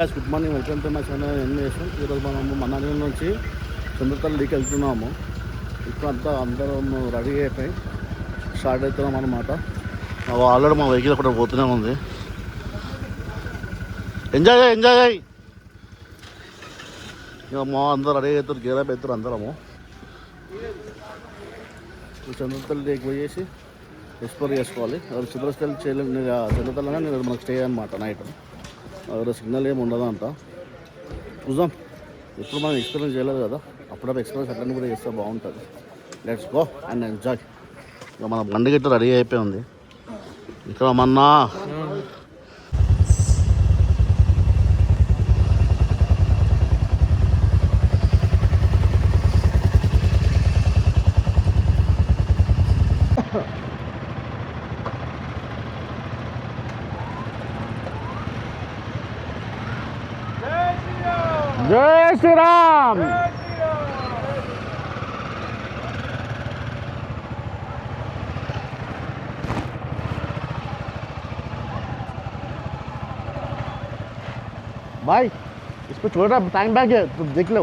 Good morning, welcome to my channel ఎన్వేషన్. ఈరోజు మనము మన్నారి నుంచి చంద్రతల్లికి వెళ్తున్నాము. ఇప్పుడు అందరం రెడీ అయిపోయి స్టార్ట్ అవుతున్నాం అన్నమాట. ఆల్రెడీ మా వెహికల్ కూడా పోతూనే ఉంది. ఎంజాయ్ ఇక మా అందరూ రెడీ అవుతారు, గేరప్ అవుతారు అందరము. చంద్రతల్లికి పోయేసి ఎక్స్ప్లోర్ చేసుకోవాలి. చంద్రతల్లి చేయలేదు, చంద్రతల్లినే నేను మనకు స్టే అనమాట నైట్. సిగ్నల్ ఏమి ఉండదు అంట. చూద్దాం, ఎప్పుడు మనం ఎక్స్పీరియన్స్ చేయలేదు కదా, అప్పుడప్పుడు ఎక్స్పీరియన్స్ అట్లనే కూడా చేస్తే బాగుంటుంది. Let's go and enjoy. ఇక మన బండి గిట్ట రెడీ అయిపోయి ఉంది. ఇక్కడ మొన్న జై శ్రీరామ్. भाई इसको छोड़ रहा, टैंक बैग है, तुम देख लो.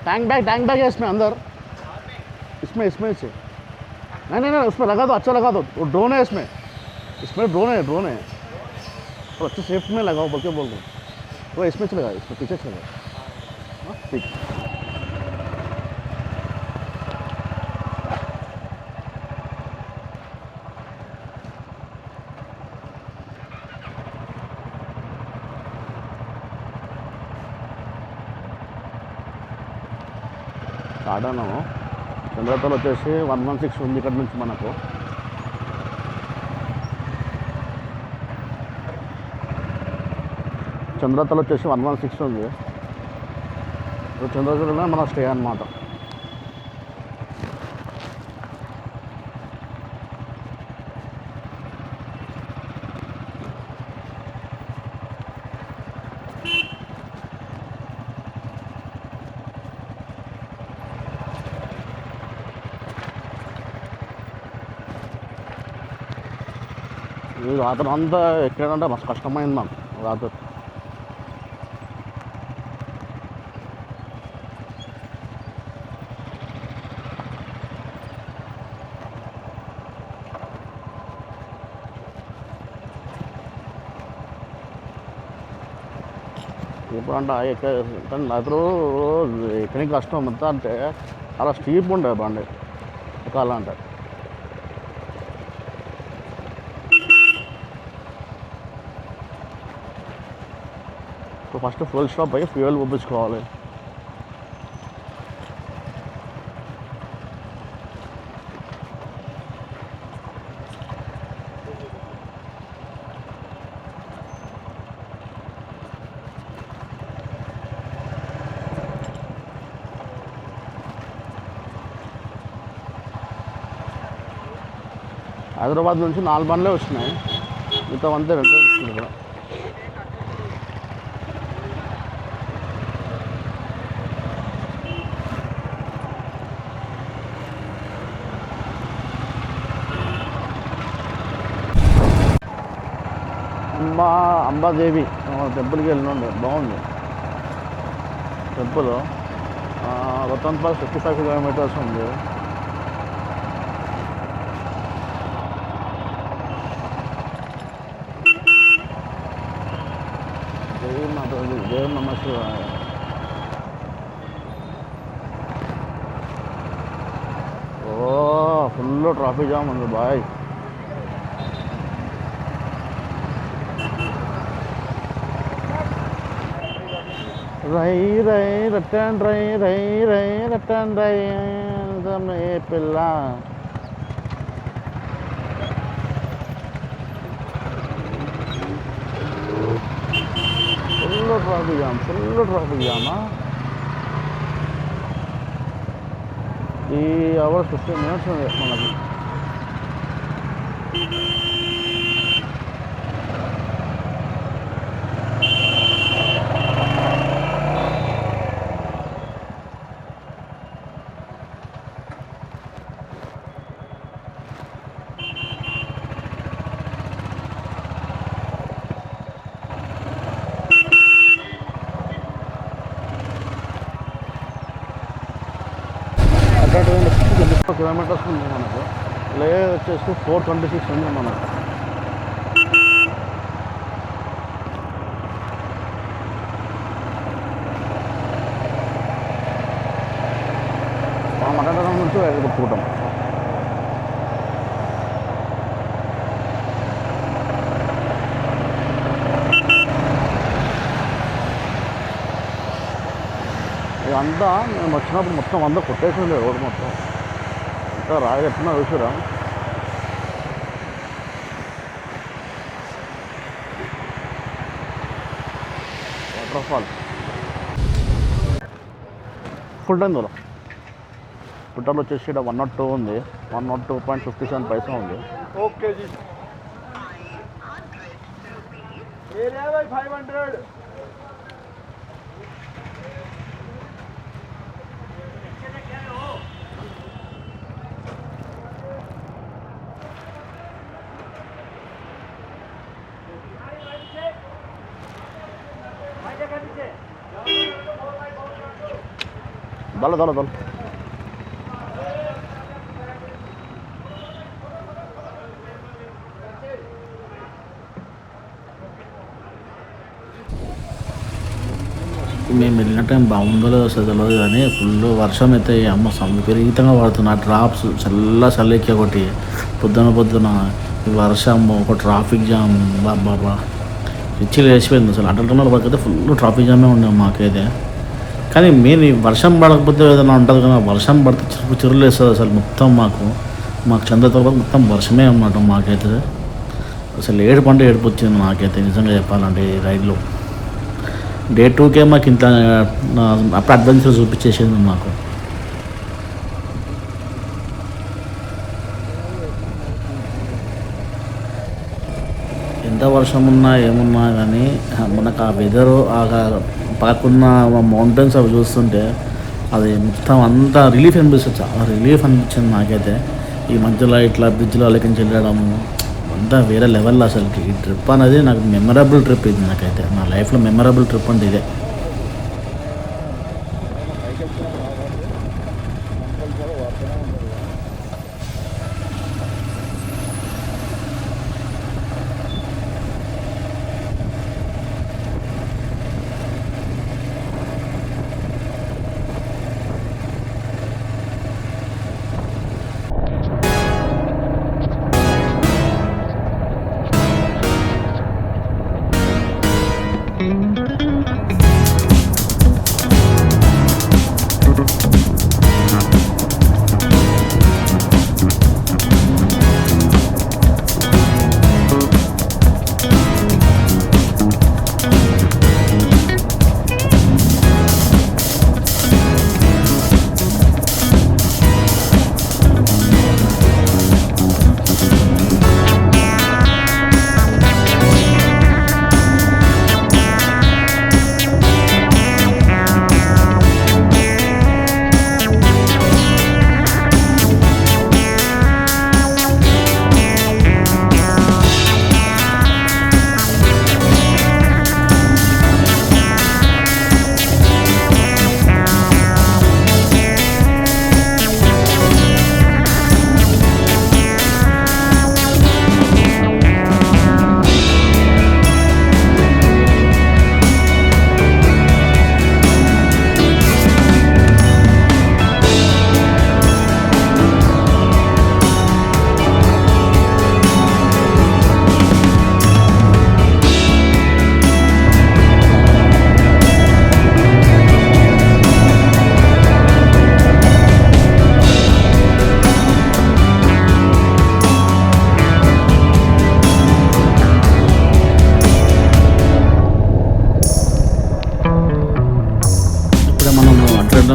टैंक बैग है इसमें अंदर, इसमें से नहीं उसमें लगा दो, अच्छा लगा दो. वो ड्रोन है इसमें ड्रोन है तो अच्छे सेफ्ट में लगाओ बोल के बोल दो. वो इसमें चलेगा, इसमें पीछे चलेगा. ठीक. స్టార్ట్ అన్నాము. చంద్రతల్ వచ్చేసి 116 ఉంది ఇక్కడ నుంచి మనకు. చంద్రతల్ వచ్చేసి 116 ఉంది. చంద్రతల్లోనే మన స్టే అన్నమాట. ఈ రాత్రి అంతా ఎక్కడంటే మస్తు కష్టమైంది మాకు రాత్రి. ఇప్పుడు అంటే రాత్రి ఎక్కడికి కష్టం అంతా అంటే అలా స్టీప్ ఉండే బండి ఎక్కాలంటే. ఫస్ట్ ఫుల్ స్టాప్ అయ్యి ఫ్యూయల్ పంపించుకోవాలి. హైదరాబాద్ నుంచి 4 బండ్లే వచ్చినాయి, మిగతా అంతే 2 వచ్చినాయి ఇక్కడ. అంబాదేవి టెంపుల్కి వెళ్ళినండి, బాగుంది టెంపుల్. రతన్పూర్ 55 కిలోమీటర్స్ ఉంది. జై నమ శివాయ. ఓ ఫుల్ ట్రాఫిక్ జామ్ ఉంది బాయ్. రటన్ పిల్ల. ఫుల్ ట్రాఫిక్ జామా. ఈ అవర్స్ 15 minutes ఉంది మనకి. కిలోమీటర్స్ ఉంది మనకు. లే వచ్చేసి 426 ఉంది మనకు. మటన్ నుంచి కొట్టుకుంటాం. ఇదంతా మేము వచ్చినప్పుడు మొత్తం అంతా కొట్టేసింది రోడ్డు మొత్తం. ఇంకా రాయి ఎట్లా చూసిరా. వాటర్ ఫాల్ ఫుల్ టైం దూరం. ఫుట్టర్లు వచ్చేసి ఇక్కడ 102 ఉంది. 102.57 పైసా ఉంది. ఓకే జీ 500. దళ దళ దళ మేము వెళ్ళిన టైం బాగుందో తెలియదు కానీ ఫుల్ వర్షం అయితే అమ్మ విపరీతంగా పడుతుంది. ఆ డ్రాప్స్ చల్లెక్కి ఒకటి పొద్దున ఈ వర్షం ఒక ట్రాఫిక్ జామ్ బాబా పిచ్చి వేసిపోయింది అసలు. అటల్ వరకు అయితే ఫుల్ ట్రాఫిక్ జామే ఉండేది మాకైతే. కానీ మెయిన్ వర్షం పడకపోతే ఏదైనా ఉంటుంది కానీ వర్షం పడితే చిరులు వేస్తుంది అసలు మొత్తం. మాకు చంద్రతో మొత్తం వర్షమే అన్నమాట మాకైతే. అసలు ఏడుపు వచ్చింది నాకైతే నిజంగా చెప్పాలంటే ఈ రైడ్లో. డే 2కే మాకు ఇంత అప్పుడు అడ్వెంచర్ చూపించేసింది మాకు. ఎంత వర్షం ఉన్నా ఏమున్నా కానీ మనకు ఆ వెదరు పక్కకున్న మౌంటైన్స్ అవి చూస్తుంటే అది మొత్తం అంతా రిలీఫ్ అనిపిస్తుంది. చాలా రిలీఫ్ అనిపించింది నాకైతే. ఈ మధ్యలో ఇట్లా బ్రిడ్జ్లో అలకించి వెళ్ళడము అంతా వేరే లెవెల్లో అసలుకి. ఈ ట్రిప్ అనేది నాకు మెమరబుల్ ట్రిప్ ఇది. నాకైతే నా లైఫ్లో మెమరబుల్ ట్రిప్ అంటే ఇదే.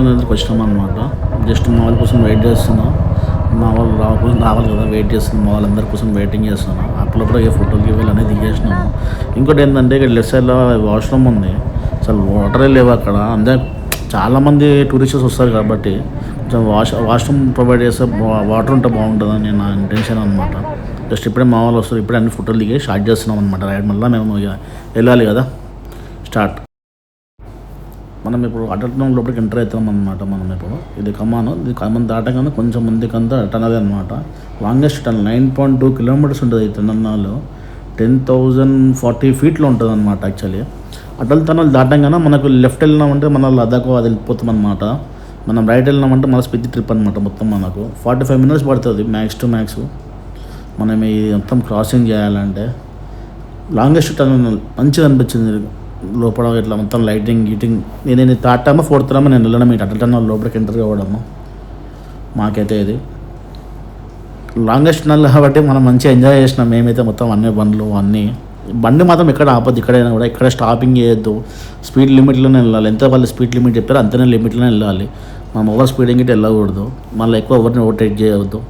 దగ్గరికి వచ్చినాం అనమాట. జస్ట్ మా వాళ్ళ కోసం వెయిట్ చేస్తున్నాం. మా వాళ్ళు రావాలి కదా, వెయిట్ చేస్తున్నాం. మా వాళ్ళందరి కోసం వెయిటింగ్ చేస్తున్నాం. అప్పుడప్పుడు ఏ ఫోటోలు ఇవ్వాలి అనేది దిగేసినాము. ఇంకోటి ఏంటంటే ఇక్కడ లెఫ్ట్ సైడ్లో వాష్రూమ్ ఉంది. అసలు వాటరే లేవు అక్కడ. అంతే చాలామంది టూరిస్టర్స్ వస్తారు కాబట్టి కొంచెం వాష్రూమ్ ప్రొవైడ్ చేస్తే వాటర్ ఉంటే బాగుంటుందని నా ఇంటెన్షన్ అనమాట. జస్ట్ ఇప్పుడే మా వాళ్ళు వస్తారు. ఇప్పుడే అన్ని ఫోటోలు దిగి స్టార్ట్ చేస్తున్నాం అనమాట రైడ్. మళ్ళీ మేము ఇక వెళ్ళాలి కదా, స్టార్ట్. మనం ఇప్పుడు అటల్ టనల్ లోపలికి ఎంటర్ అవుతాం అనమాట. మనం ఇప్పుడు ఇది ఖమ్మం దాటగానే కొంచెం ముందుకంతా టనల్ అనమాట. లాంగెస్ట్ టనల్ 9.2 కిలోమీటర్స్ ఉంటుంది. ఈ టనల్ 10,040 ఫీట్లో ఉంటుంది అనమాట. యాక్చువల్లీ అటల్ టనల్ దాటంగానే మనకు లెఫ్ట్ వెళ్ళినామంటే మన లదాఖ్ అది వెళ్ళిపోతాం అనమాట. మనం రైట్ వెళ్ళినామంటే మన స్పితి ట్రిప్ అనమాట. మొత్తం మనకు 45 మినిట్స్ పడుతుంది మ్యాక్స్ టు మ్యాక్స్ మనం ఈ మొత్తం క్రాసింగ్ చేయాలంటే. లాంగెస్ట్ టనల్ మంచిగా అనిపించింది. లోపల ఇట్లా మొత్తం లైటింగ్ గీటింగ్. నేను 3rd టైమ్ 4th టైమ్ నేను వెళ్ళడం ఈ అటల్ టనల్ లోపలికి ఎంటర్ కావడము. మాకైతే ఇది లాంగెస్ట్ టనల్ కాబట్టి మనం మంచిగా ఎంజాయ్ చేసినాం మేమైతే. మొత్తం అన్ని బండ్లు అన్నీ బండి మాత్రం ఎక్కడ ఆపద్దు. ఇక్కడైనా కూడా ఎక్కడ స్టాపింగ్ చేయొద్దు. స్పీడ్ లిమిట్లోనే వెళ్ళాలి. ఎంత వాళ్ళు స్పీడ్ లిమిట్ చెప్పారో అంతనే లిమిట్లోనే వెళ్ళాలి. మనం ఓవర్ స్పీడింగ్ ఇటు వెళ్ళకూడదు. మళ్ళీ ఎక్కువ ఎవరిని ఓవర్టేక్ చేయవద్దు.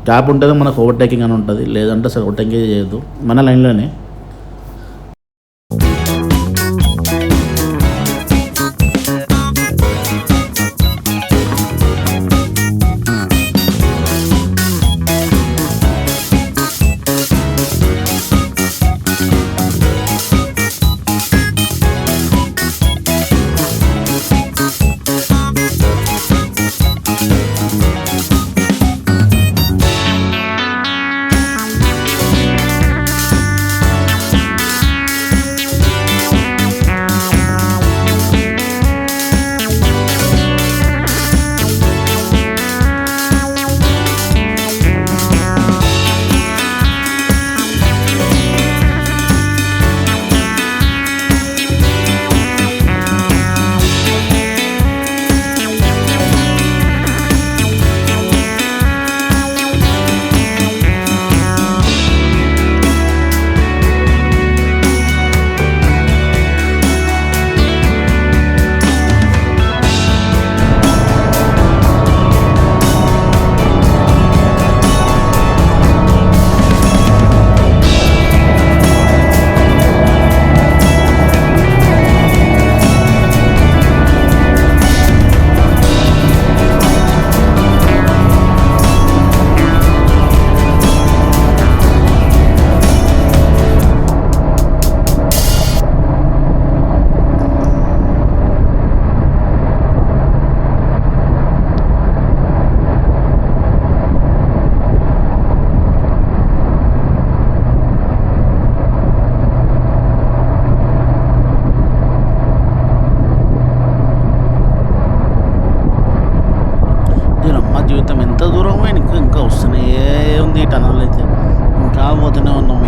గ్యాప్ ఉంటుంది మనకు ఓవర్టేకింగ్ అని ఉంటుంది. లేదంటే అసలు ఓవర్టేకింగ్ చేయొద్దు. మన లైన్లోనే జీవితం ఎంత దూరమే ఇంకా వస్తూనే ఉంది. ఈ టనల్ అయితే ఇంకా పోతూనే ఉన్నాం.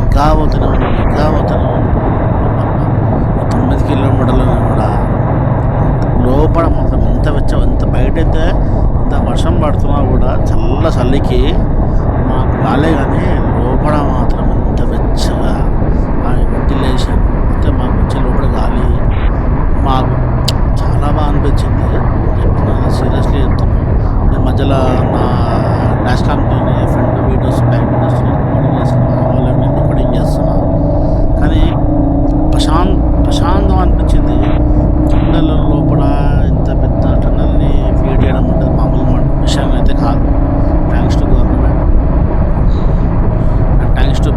9 కిలోమీటర్లను కూడా లోపల మాత్రం ఎంత బయట అయితే ఇంత వర్షం పడుతున్నా కూడా చల్లికి మాకు రాలే. కానీ లోపల మాత్రం ఎంత వెచ్చగా ఆ వెంటిలేషన్ అంటే మాకు వచ్చే లోపల గాలి మాకు చాలా బాగా అనిపించింది. చెప్తున్నా సీరియస్లీ చెప్తున్నాను. నేను మధ్యలో నా డాష్ కామ్తో front videos back videos recording చేస్తున్నాను. వాళ్ళని నేను రికార్డింగ్ చేస్తున్నాను. కానీ ప్రశాంతం అనిపించింది. టన్నెల్ లోపల ఇంత పెద్ద టన్నెల్ని క్రియేట్ చేయడం అంటే మామూలు విషయం అయితే కాదు. Thanks to government and thanks to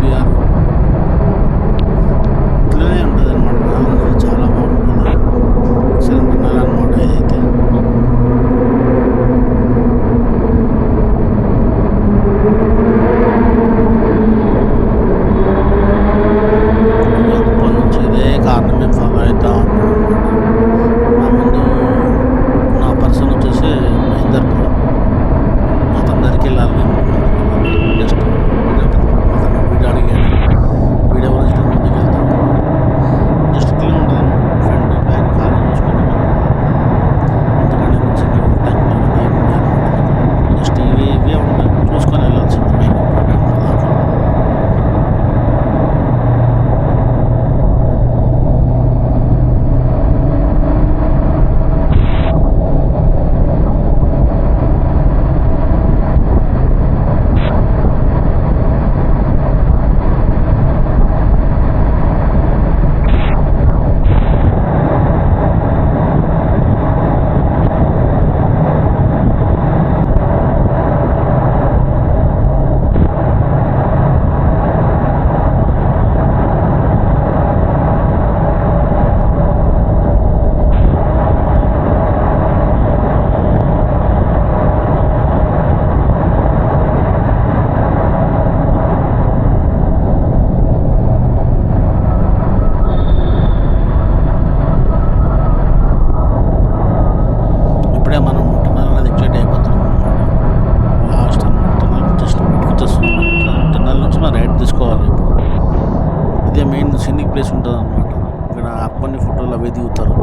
ఇదే మెయిన్ సీనిక్ ప్లేస్ ఉంటుంది అనమాట. ఇక్కడ అప్పని ఫోటోలు అవి దిగుతారు.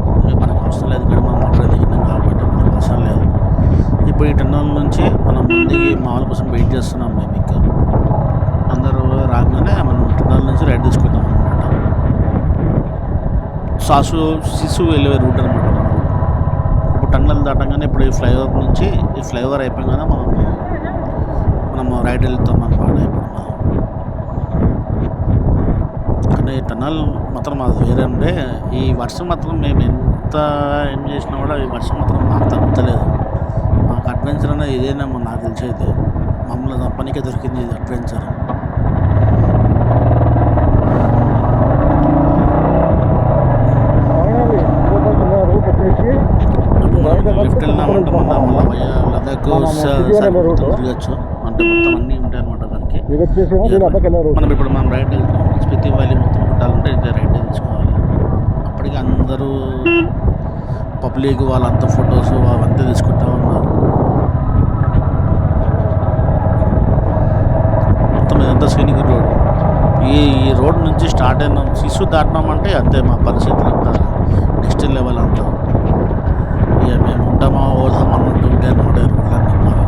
మనకు అవసరం లేదు, ఇక్కడ మనం అక్కడ దిగినాం కాబట్టి మనకు అవసరం లేదు. ఇప్పుడు ఈ టన్నల్ నుంచి మనం ముందుకి మామూలు కోసం వెయిట్ చేస్తున్నాం. మేము ఇంకా అందరూ రాగానే మనం టన్నల్ నుంచి రైట్ తీసుకుంటాం అనమాట. సిసు వెళ్ళే రూట్ అనమాట. మనం ఇప్పుడు టన్నల్ దాటంగానే ఇప్పుడు ఈ ఫ్లైఓవర్ నుంచి ఈ ఫ్లైఓవర్ అయిపోగానే మనం రైట్ వెళ్తాం అనమాట. ఇప్పుడు కానీ టన్నల్ మాత్రం అది వేరే ఉండే. ఈ వర్షం మాత్రం మేము ఎంత ఏం చేసినా కూడా ఈ వర్షం మాత్రం మాకు తగ్గుతలేదు. మాకు అడ్వెంచర్ అనేది ఇదేనేమో నాకు తెలిసి అయితే. మమ్మల్ని తప్పనికే దొరికింది ఇది అడ్వెంచర్. లిఫ్ట్ వెళ్ళినామంటే మళ్ళీ లదాఖ్ తిరగచ్చు. అంటే మొత్తం అన్నీ ఉంటాయి అనమాట దానికి. మనం రైట్ వెళ్తాం. స్పితి వ్యాలీ మొత్తం పెట్టాలంటే ఇదే రైట్ తీసుకోవాలి. అప్పటికి అందరూ పబ్లిక్ వాళ్ళంతా ఫొటోస్ అవంతా తీసుకుంటూ ఉన్నారు. మొత్తం ఇదంతా సీనిక్ రోడ్. ఈ రోడ్ నుంచి స్టార్ట్ అయినాం, సిసు దాటినామంటే అంతే మా పరిస్థితులు అంతా నెక్స్ట్ లెవెల్ అంతా. ఇక మేము ఉంటామా ఓదాం అన్నట్టు ఉంటే అనమాట రోడ్లన్నీ మావి.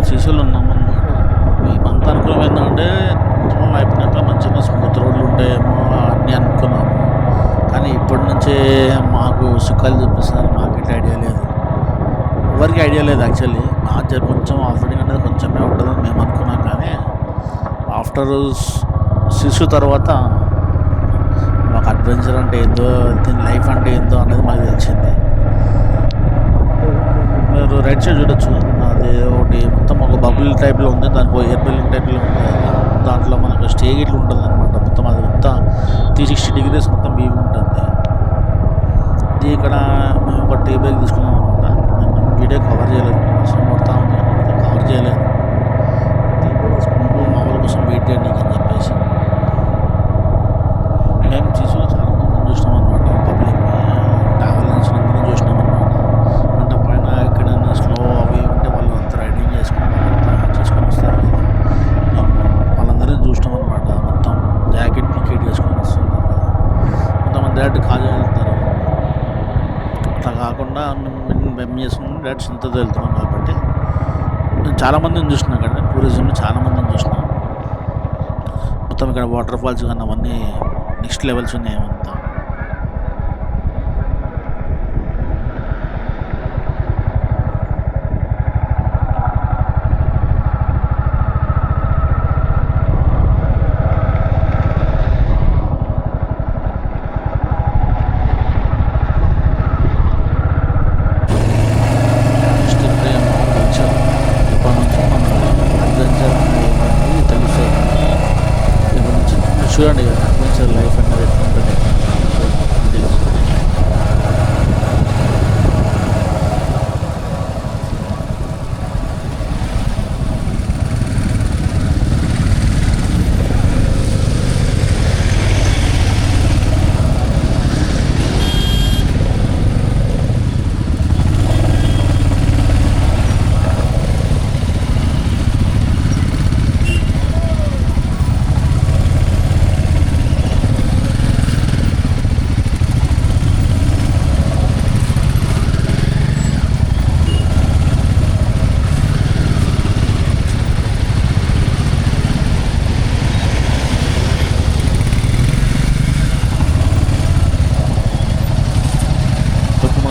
సిసులు ఉన్నామన్నమాట. మేమంతా అనుకున్నాం ఏంటంటే అయిపోయినాక మంచిగా స్మూత్ రోడ్లు ఉంటాయేమో అన్నీ అనుకున్నాము. కానీ ఇప్పటి నుంచే మాకు సుఖాలు చూపిస్తున్నారు. మాకు ఇట్లా ఐడియా లేదు, ఎవరికి ఐడియా లేదు యాక్చువల్లీ. నాకు కొంచెం ఆఫ్రోడింగ్ అనేది కొంచెమే ఉంటుందని మేము అనుకున్నాం. కానీ ఆఫ్టర్ సిసు తర్వాత మాకు అడ్వెంచర్ అంటే ఏందో, దీని లైఫ్ అంటే ఏందో అనేది మాకు తెలిసింది. మీరు రైట్ సైడ్ చూడొచ్చు, అది ఒకటి మొత్తం ఒక బబుల్ టైప్లో ఉంది. దానికి ఎయిర్ బెలూన్ టైప్లో ఉంది. దాంట్లో మనకు స్టే గిట్లు ఉంటుంది అనమాట. మొత్తం అది అంతా 360 degrees మొత్తం వ్యూ ఉంటుంది. ఇది ఇక్కడ మేము ఒక టీ బ్రేక్ తీసుకున్నాం అనమాట. నేను వీడియో కవర్ చేయలేదు, మొత్తం కవర్ చేయలేదు. టీ బ్రేక్ తీసుకున్నప్పుడు మామూలు కోసం వెయిట్ చేయండి అని చెప్పేసి మేము సిసులో చాలా మందిని చూసినాం అనమాట. పబ్లిక్ ట్రావెల్ అందరం చూసినాం అనమాట. అంటే పైన ఎక్కడైనా స్లో అవి ఉంటే వాళ్ళు అంతా రైడింగ్ చేసుకొని వస్తారు కదా. వాళ్ళందరినీ చూసినాం అనమాట. మొత్తం జాకెట్ చేసుకొని వస్తున్నారు కదా. కొంతమంది డైరెక్ట్ కాజా వెళ్తారు. అట్లా కాకుండా మేము చేసుకుని డైరెక్ట్ సింతతో వెళ్తున్నాం కాబట్టి నేను చాలామందిని చూసినా. అక్కడ టూరిజంలో చాలామందిని చూసినా. మొత్తం ఇక్కడ వాటర్ ఫాల్స్ కానీ అవన్నీ నెక్స్ట్ లెవెల్స్ ఉన్నాయి అంతా. చూడండి అడ్వెంచర్ లైఫ్ అనేది ఎట్లుంటుంది.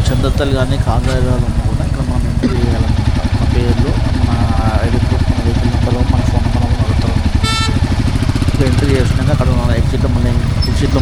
చందత్తలు కానీ కాంగ్రాజాలు ఉన్నా కూడా ఇక్కడ మనం ఎంట్రీ చేయాలన్నమాట. మన పేర్లు, మన ఐడి ప్రూఫ్, మన వెహికల్ నెంబరు, మన ఫోన్ నెంబర్ అడుగుతారు. ఇక్కడ ఎంట్రీ చేసినాక అక్కడ ఎగ్జిట్లో మన ఎగ్జిట్లో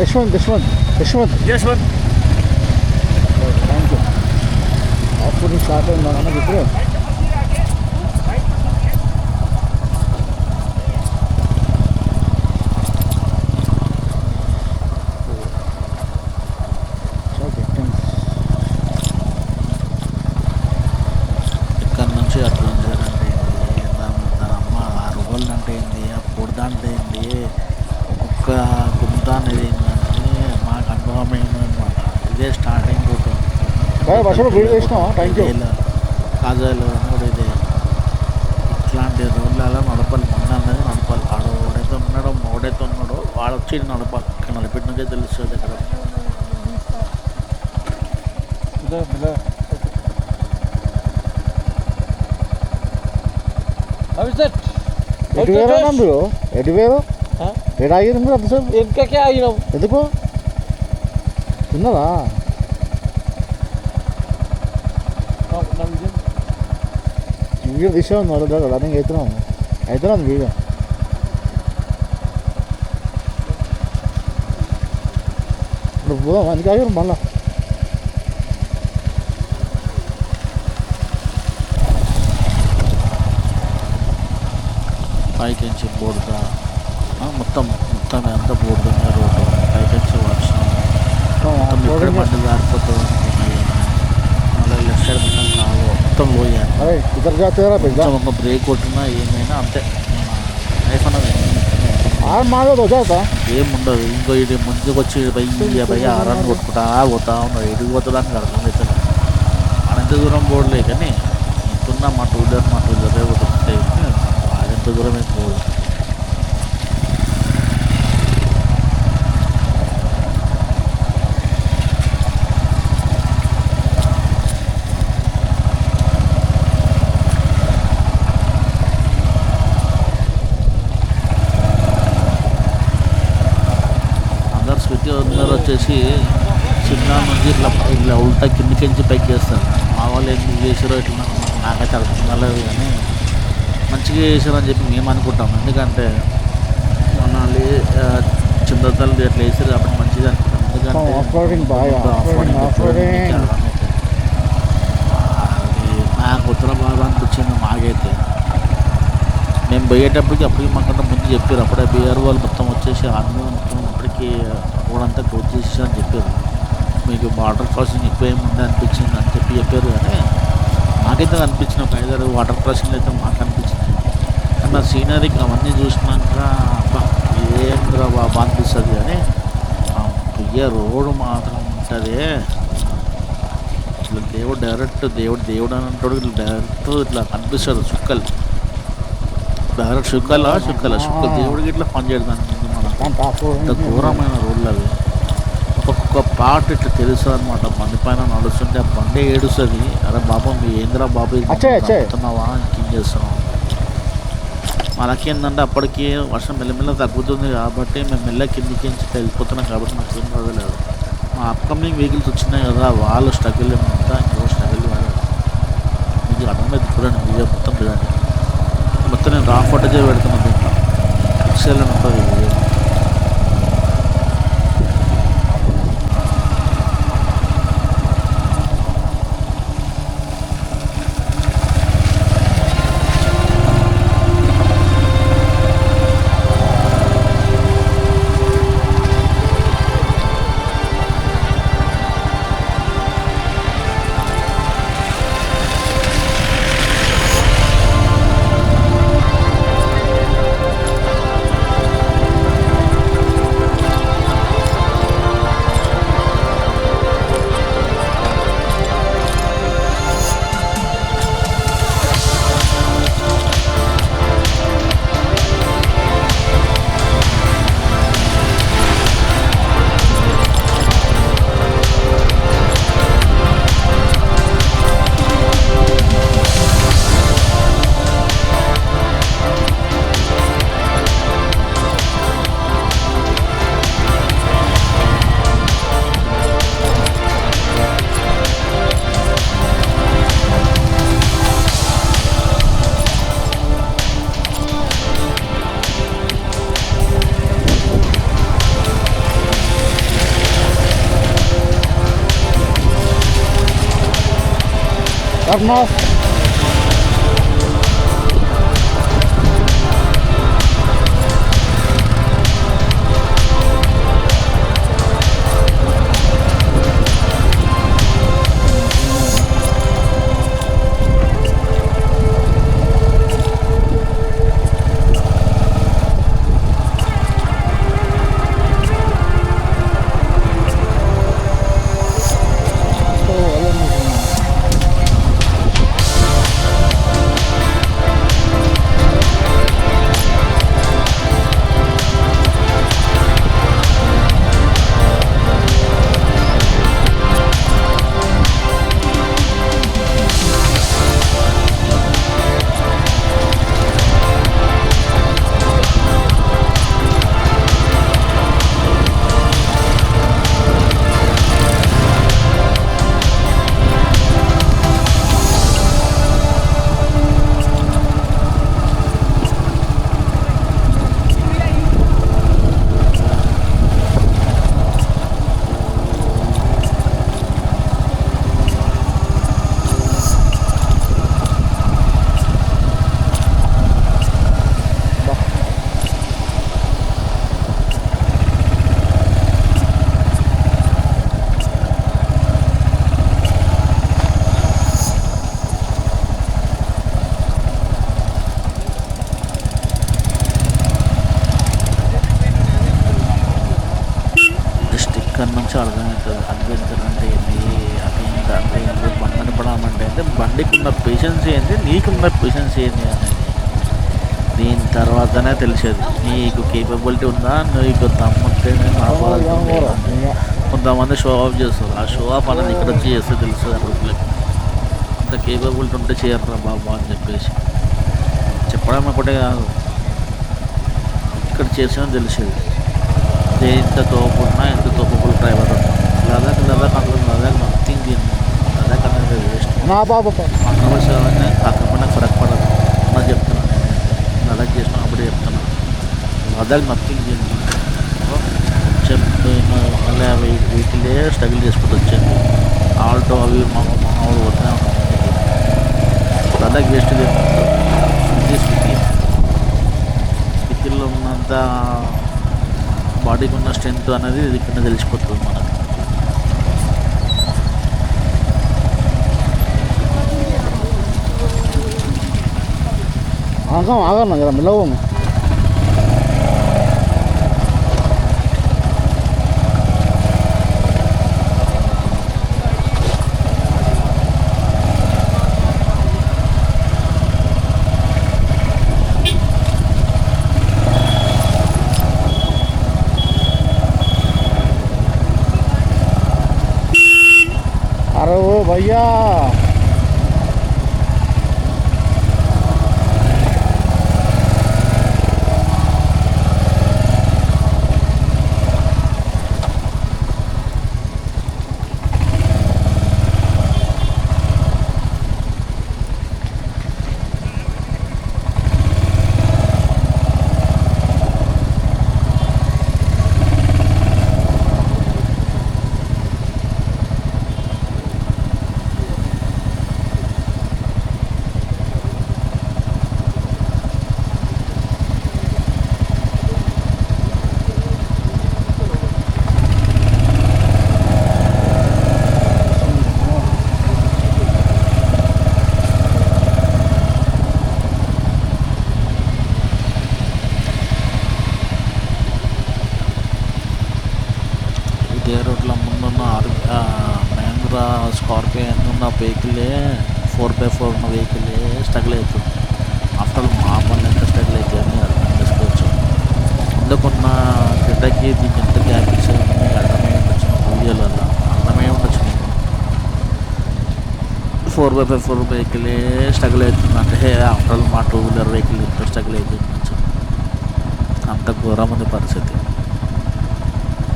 యశ్వంత్ యశ్వంత్ యశ్వంత్ యశ్వంత్. Thank you. అప్పుడు నుంచి స్టార్ట్ అయిందా అన్నది ఇప్పుడు ఇక్కడ నుంచి అట్లా ఉంచారంటే దాని అమ్మ ఆ రువ్వలు అంటే ఏంది, ఆ పొడిద అంటే ఏంది, ఒక్క గుంత అనేది ఏంటంటే మాకు అనుభవం ఏంటన్నమాట. ఇదే స్టార్టింగ్ రూట్. Thank you. కాజాలు కూడా ఇదే. ఇట్లాంటి రోడ్లలో నడపాలి, మన అనేది నడపాలి. వాడు ఎవడైతే ఉన్నాడో వాడు వచ్చి నడపాలి. నడిపెట్టినకే తెలుస్తుంది ఇక్కడ. ఎటు వేరా మీరు? ఎటు వేరు? ఎటు ఆగిరు మీరు అంతసేపు? వెనకకే ఆగినాం. ఎందుకు తిన్నదా? వీడియో తీసే ఉంది వాళ్ళు రన్నింగ్ అవుతున్నాం వీడియో. ఇప్పుడు పోదాం అందుకే ఆగిరు మళ్ళా. పైకించి బోర్డుగా మొత్తం అంతా బోర్డు రోడ్డు పైకించి వర్షం మొత్తం ఇక్కడ బండి జారిపోతుంది అనుకున్నాయి. మళ్ళీ లెఫ్ట్ సైడ్ మొత్తం కాలు మొత్తం లోయ. ఒక బ్రేక్ కొట్టినా ఏమైనా అంతే. లైఫ్ అన్నది ఏముండదు. ఇంకో ఇది ముందుకు వచ్చి భయ్య ఆరాన్ని కొట్టుకుంటా పోతా ఉన్నాడు. ఎడికి పోతుందని అర్థమవుతుంది. అనంత దూరం బోర్డులే కానీ ఇంకున్న మా టూ వీలర్ పోతుంటే ఎంత దూరం ఏం పోదు. అందరు వచ్చేసి చిన్న నుంచి ఇట్లా ఉల్టా కిందికించి పైకి చేస్తారు. మా వాళ్ళు ఎందుకు చేసారో ఇట్లా నాకైతే అర్థం కాలేదు. కానీ మంచిగా చేశారని చెప్పి మేము అనుకుంటాం. ఎందుకంటే మనల్ని చింతతల్లి అట్లా వేసారు కాబట్టి మంచిగా అనుకుంటాం. ఎందుకంటే నాకు ఉత్తర బాగా అనిపించింది. మాకైతే మేము పోయేటప్పటికి అప్పటికి మాకంతా ముందు చెప్పారు. అప్పుడే బీఆర్ వాళ్ళు మొత్తం వచ్చేసి ఆర్మీ మొత్తం అప్పటికి రోడంతా క్లోజ్ చేసి అని చెప్పారు. మీకు వాటర్ క్రాసింగ్ ఎక్కువ ఏముంది అనిపించింది అని చెప్పారు. కానీ నాకైతే అనిపించిన ఒక 5-6 వాటర్ క్రాసింగ్ అయితే మాకు అనిపించింది. కానీ నా సీనరీకి అవన్నీ చూసినాక ఏం బాగా అనిపిస్తుంది. కానీ పోయే రోడ్డు మాత్రం ఉంటుంది. ఇట్లా దేవుడు డైరెక్ట్ దేవుడు అని అంటాడు. ఇట్లా డైరెక్ట్ ఇట్లా కనిపిస్తుంది. చుక్కలు డైరెక్ట్ చుక్కలు దేవుడికి ఇట్లా పని చేయడానికి ఇంత ఘోరమైన రోడ్లు అవి. ఒక్కొక్క పార్ట్ ఇట్లా తెలుస్తుంది అనమాట. బండి పైన నడుస్తుంటే ఆ బండి ఏడుస్తుంది. అరే బాబు మీ ఏంద్రా బాబు చెప్తున్నావా ఇంకేం చేస్తున్నావు. మనకేందంటే అప్పటికి వర్షం మెల్లమెల్ల తగ్గుతుంది కాబట్టి మేము మెల్ల కిందికి వెళ్ళిపోతున్నాం కాబట్టి మాకు ఏం చదవలేదు. మా అప్కమింగ్ వెహికల్స్ వచ్చినాయి కదా వాళ్ళు స్ట్రగుల్ ఏమంతా ఇంకో స్ట్రగుల్ కాదు. మీకు అర్థమైంది చూడండి వీడియో మొత్తం నేను రా ఫోటోజే పెడుతున్నాను. దీంట్లో పిక్సెల్ ఉంటుంది వీడియో. Turn off. ఇక్కడ నుంచి అర్థమవుతుంది అడ్వెంచర్ అంటే ఏంటి, అదేంటి అంటే ఏంటి, బండి నడపడం అంటే బండికి ఉన్న పేషెన్స్ ఏంటి, నీకున్న పేషెన్స్ ఏంటి అనేది దీని తర్వాతనే తెలిసేది. నీకు కేపబిలిటీ ఉందా, నీకు దమ్ముంటేనే కొంతమంది షో ఆఫ్ చేస్తారు. ఆ షో ఆఫ్ అనేది ఇక్కడ వచ్చి చేస్తే తెలుస్తుంది అరుగులకి. ఇంత కేపబిలిటీ ఉంటే చేయరా బాబు అని చెప్పేసి చెప్పడం ఒకటే కాదు, ఇక్కడ చేసినా తెలిసేది. ఎంత తోపున్నా ఎంత తోపులు డ్రైవర్ లదాఖ్ అందరం లదాఖ్ నథింగ్ లదాఖ్ అనేది వేస్ట్. నా బాబు కాంట్రవర్సీ అవన్నీ కాకపోయినా ఫరక్ పడదు అన్న చెప్తున్నాను. లదాఖ్ చేసిన అప్పుడే చెప్తున్నాను, లదాఖ్ నథింగ్ మళ్ళీ అవి వీటిలే స్ట్రగుల్ చేసుకుంటూ వచ్చేది. ఆల్టో అవి మామూలు పోతూనే ఉన్నాయి. లదాఖ్ వేస్ట్ స్పితిలో ఉన్నంత బాడీకి ఉన్న స్ట్రెంత్ అనేది ఇది కింద తెలిసిపోతుంది మనకు. ఆగన్నా కదా మిలవము. अरे वो भैया ఇదే రోడ్ల ముందున్న మహేంద్ర స్కార్పియన్ ఉన్న వెహికలే 4x4 ఉన్న వెహికలే స్ట్రగుల్ అవుతుంది. ఆఫ్టర్ మామూలు ఎంత స్ట్రగుల్ అవుతుంది అని అర్థం చేసుకోవచ్చు. ముందుకున్న గిడ్డకి దీనికి ఎంత గ్యాప్ ఇచ్చేది అర్థమై ఉండొచ్చు వీడియోలలో, అర్థమై ఉండొచ్చు. 4x4 వెహికలే స్ట్రగుల్ అవుతుంది అంటే ఆఫ్టర్ మా 2 వీలర్ వెహికల్ ఎంత స్ట్రగుల్ అవుతుంది అంత ఘోరం ఉంది పరిస్థితి.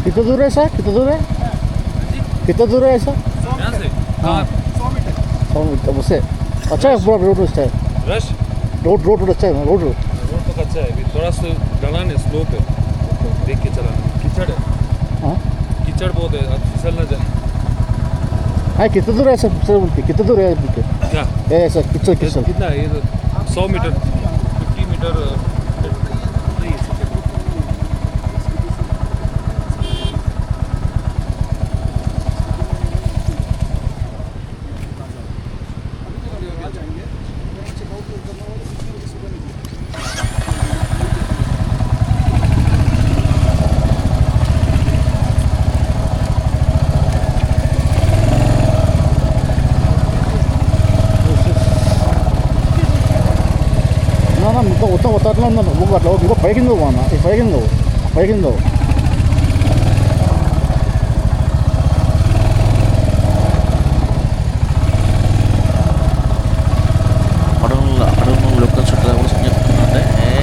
कितना दूर है सर, कितना दूर है, कितना दूर है सर? यहाँ से हाँ 100 मीटर उससे अच्छा है. पूरा रोड अच्छा है, रश रोड अच्छा है. रोड रोड तो अच्छा है, अभी थोड़ा सा ढलान है, स्लोप है, देख के चलाना. कीचड़ है, हाँ कीचड़ बहुत है, अब फिसल ना जाए. कितना दूर है सर बोलते, कितना दूर है बोलते. क्या ఏ సార్ పిక్చర్ పిక్చర్ कितना है ये 100 मीटर 50 मीटर ఇంకా మొత్తం అట్లా ఉందన్న బుక్ అట్లా ఇంకో పైకింద అన్న ఈ పైకింద అడవులు లోకల్ చుట్టాలు కూడా చెప్తుందంటే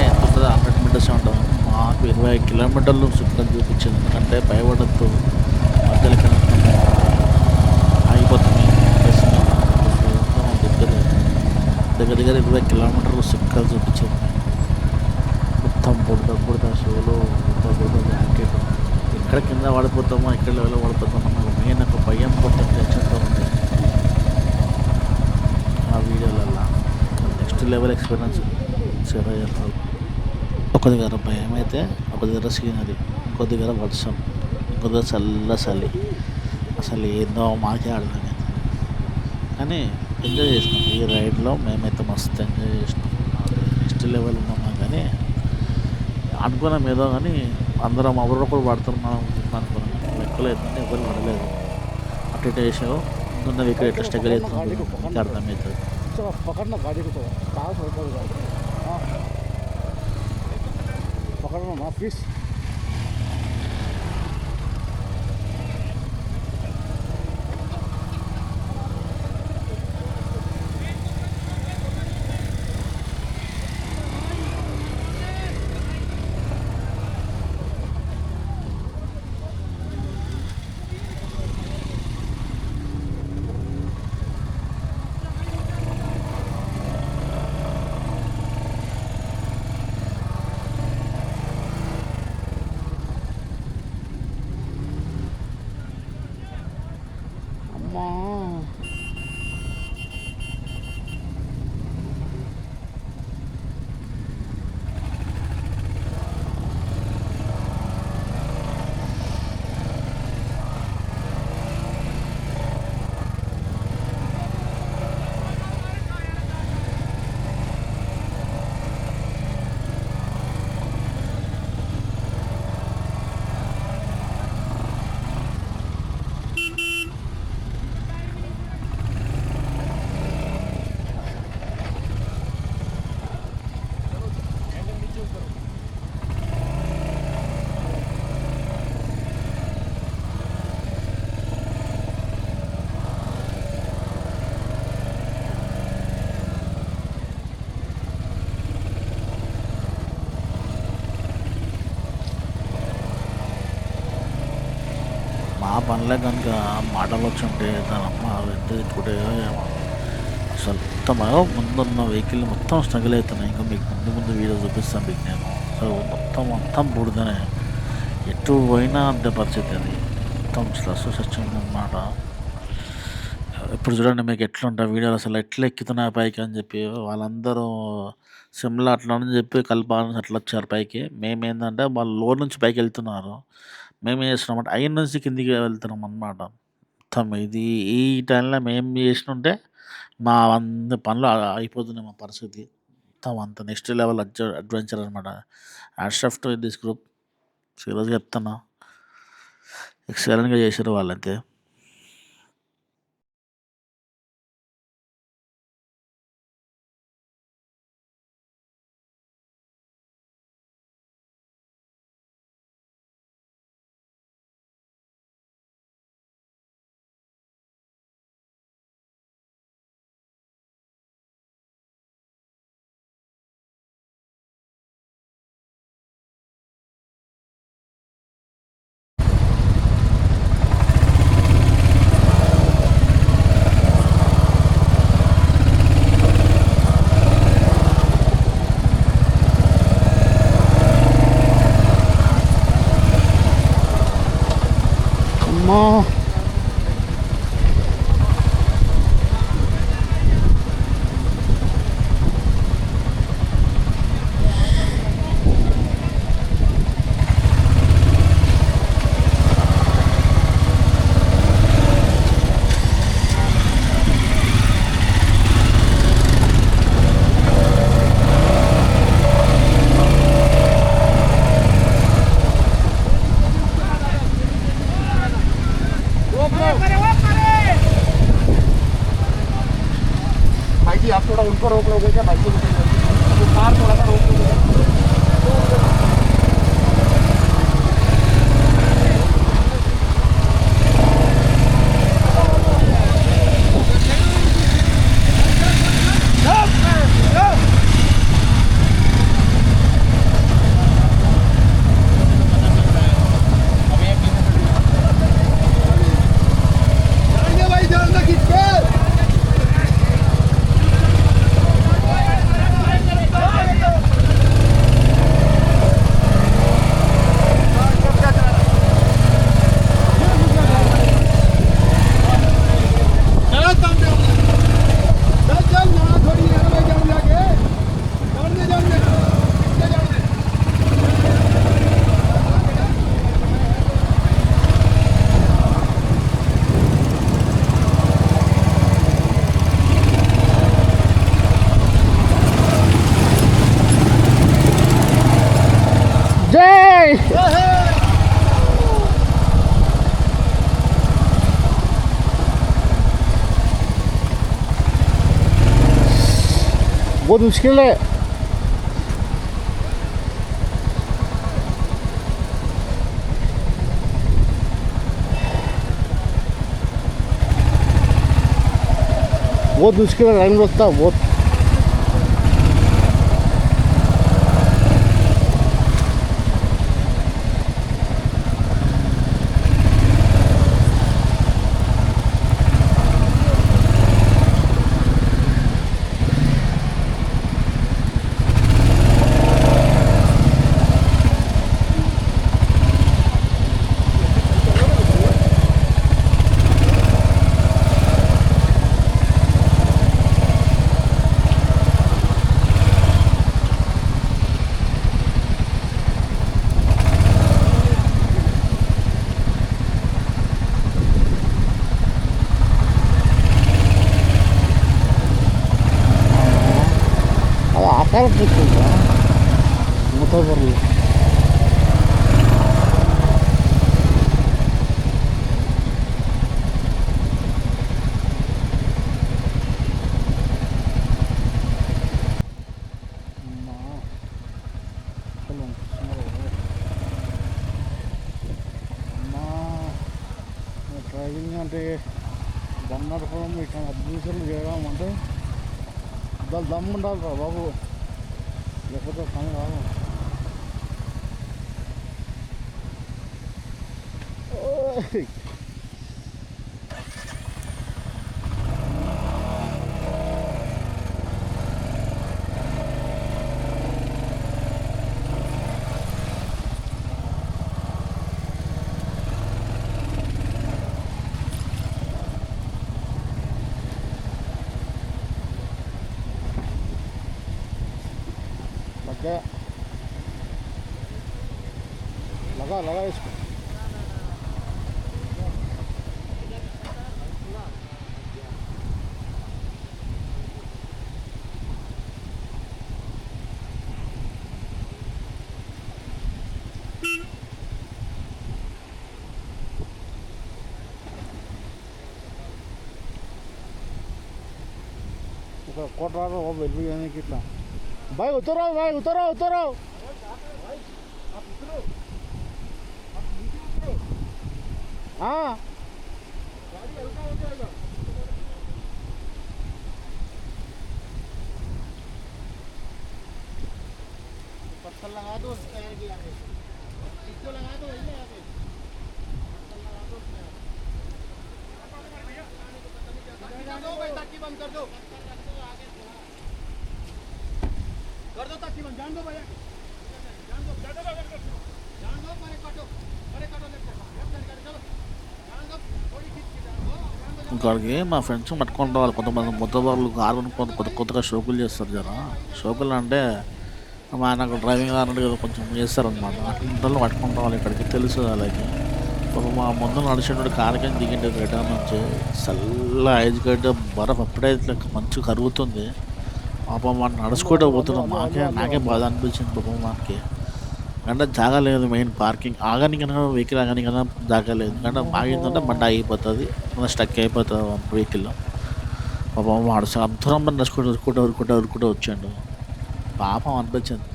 ఎంత ఉంటుంది 100 మీటర్స్ ఉంటుంది. మాకు 20 కిలోమీటర్లు చుట్టాలు చూపించింది. ఎందుకంటే భయపడద్దు మధ్యలో ఆగిపోతుంది దగ్గర 20 కిలోమీటర్లు చుట్టాలు చూపించింది. మొత్తం బుడద షోలు బుడద జాకెట్ ఎక్కడ కింద పడిపోతామో ఎక్కడ లెవెల్లో పడిపోతామో నాకు మెయిన్ ఒక భయం కొత్త టెన్షన్తో ఉంది ఆ వీడియోలల్లో. నెక్స్ట్ లెవెల్ ఎక్స్పీరియన్స్ షేర్ చేస్తారు. ఒక దగ్గర భయం అయితే, ఒక దగ్గర సీనరీ, ఇంకో దగ్గర వర్షం, ఇంకో దగ్గర చల్ల అసలు ఏందో మాకే అర్థం కాదు. కానీ ఎంజాయ్ చేసినాం ఈ రైడ్లో. మేమైతే మస్తు ఎంజాయ్ చేసినాం. నెక్స్ట్ లెవెల్ ఉన్నాం కానీ అనుకున్నాం ఏదో, కానీ అందరం ఒకరు పడుతున్నాం అనుకున్నాం. లెక్కలో ఏంటంటే ఎవరు పడలేదు. అటు ఇటు చేసావు ముందున్న ఇక్కడ ఎట్లా స్ట్రగల్ అవుతుంది ఇంకా అర్థమవుతుంది. पकड़ना गाड़ी को तो कहाँ से ऊपर गाड़ी हाँ पकड़ना ना प्लीज అమ్మా మా పనిలో కనుక మాటలు వచ్చి ఉంటే దాని అమ్మ ఎంత తిట్టుకుంటే అసలు మొత్తం ముందున్న వెహికల్ మొత్తం స్ట్రగుల్ అవుతున్నాయి. ఇంకా మీకు ముందు వీడియో చూపిస్తాను మీకు నేను. అసలు మొత్తం బూడిదనే, ఎటు పోయినా అంతే పరిస్థితి. అది మొత్తం సస్యం అన్నమాట. ఇప్పుడు చూడండి మీకు ఎట్లా ఉంటాయి వీడియోలు, అసలు ఎట్లా ఎక్కుతున్నాయి పైకి అని చెప్పి. వాళ్ళందరూ సిమ్లా అట్లా అని చెప్పి కలపాలని అట్లా వచ్చారు పైకి. మేమేందంటే వాళ్ళు లో నుంచి పైకి వెళ్తున్నారు, మేమేం చేస్తున్నామంటే అయిన నుంచి కిందికి వెళ్తున్నాం అన్నమాట. మొత్తం ఇది ఈ టైంలో మేము చేసినుంటే మా పనులు అయిపోతున్నాయి మా పరిస్థితి. మొత్తం అంత నెక్స్ట్ లెవెల్ అడ్వెంచర్ అనమాట. Hats to this group. సీరియస్గా చెప్తున్నా, ఎక్సలెంట్గా చేశారు వాళ్ళైతే. అమ్మా थोड़ा उनको रोक लोगे क्या भाई को? वो कार थोड़ा सा रोक लोगे? जय बहुत मुश्किल है। बहुत मुश्किल है, टाइम लगता है बहुत। आकार मोटा बरल డ్రైవింగ్ అంటే గన్నరపురం ఇట్లా అద్భుతాలు చేయడం అంటే దాని దమ్ము ఉండాలి రా బాబు, లేకపోతే పని రాదు. लगा लगा इसको। कोटरा वो बेलवी जाने कितना भाई उतरो भाई उतरो उतरो हाँ पत्थर लगा दो उस टायर के आगे, इसको लगा दो यही आगे पत्थर लगा दो उसमें दो भाई, ताकि बंद कर दो ताकि बंद जान दो भैया जान दो परे काटो लेफ्ट चलो जान दो थोड़ी खींच के जान दो ఇంకొకరికి మా ఫ్రెండ్స్ పట్టుకుంటూ వాళ్ళు కొంతమంది ముద్దబారులు కారు కొత్తగా షోకులు చేస్తారు జర. షోకులు అంటే మా నాకు డ్రైవింగ్ రానట్టు కదా కొంచెం చేస్తారనమాట. అట్లా పట్టుకుంటూ వాళ్ళు ఇక్కడికి తెలుసు వాళ్ళకి. మా ముందు నడిచేటువంటి కారుకి దిగిండే గడ్డ నుంచి చల్ల ఐదు గడ్డ బరఫ్ అప్పుడే ఇట్లా మంచిగా కరుగుతుంది. పాపం వాడిని నడుచుకుంటూ పోతున్నాం. నాకే బాధ అనిపించింది పాపం వానికి. అంటే జాగా లేదు, మెయిన్ పార్కింగ్ ఆగనికైనా వెహికల్ ఆగనికైనా జాగా లేదు. ఎందుకంటే ఆగిందంటే బండి ఆగిపోతుంది, స్టక్ అయిపోతుంది వెహికల్లో. పాపం వాడు సంవత్సరం నడుచుకుంటూ ఉరుకుంటూ వచ్చాడు. పాపం అనిపించింది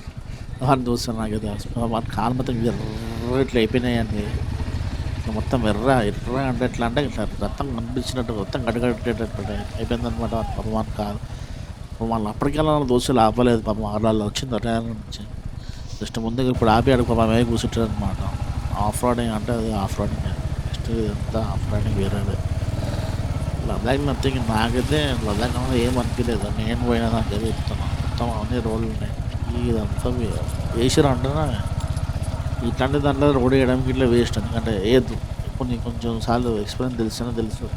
వాడిని చూస్తాను. నాకైతే వాడి కాలు మొత్తం ఇట్లా అయిపోయినాయండి. మొత్తం ఎర్ర అంటే ఎట్లా అంటే ఇట్లా రక్తం కనిపించినట్టు మొత్తం గడగట్టేటట్టు అయిపోయింది అనమాట. పాపం వాడి కాలు వాళ్ళు అప్పటికెళ్ళా దోశలు ఆపలేదు. పాపం వాళ్ళ వచ్చింది అటే నుంచి జస్ట్ ముందుగా ఇప్పుడు ఆపి అడుగు పాపం ఏ కూర్చుంటారు అనమాట. ఆఫ్ రోడింగ్ అంటే అది ఆఫ్ రోడింగ్, నెక్స్ట్ ఇదంతా ఆఫ్ రోడింగ్ వేరేదే. లదాఖ్ నథింగ్. నాకైతే లదాఖ్ ఏం అనిపించలేదు. నేను పోయినా నాకైతే చెప్తున్నాను మొత్తం అన్ని రోడ్లు ఉన్నాయి. ఇదంతా వేసిరా అంటున్నా. ఇట్లాంటి దాంట్లో రోడ్ వేయడానికి ఇట్లా వేస్ట్. ఎందుకంటే వేయద్దు. ఇప్పుడు నీకు కొంచెం సార్లు ఎక్స్పీరియన్స్ తెలిసినా తెలుసు.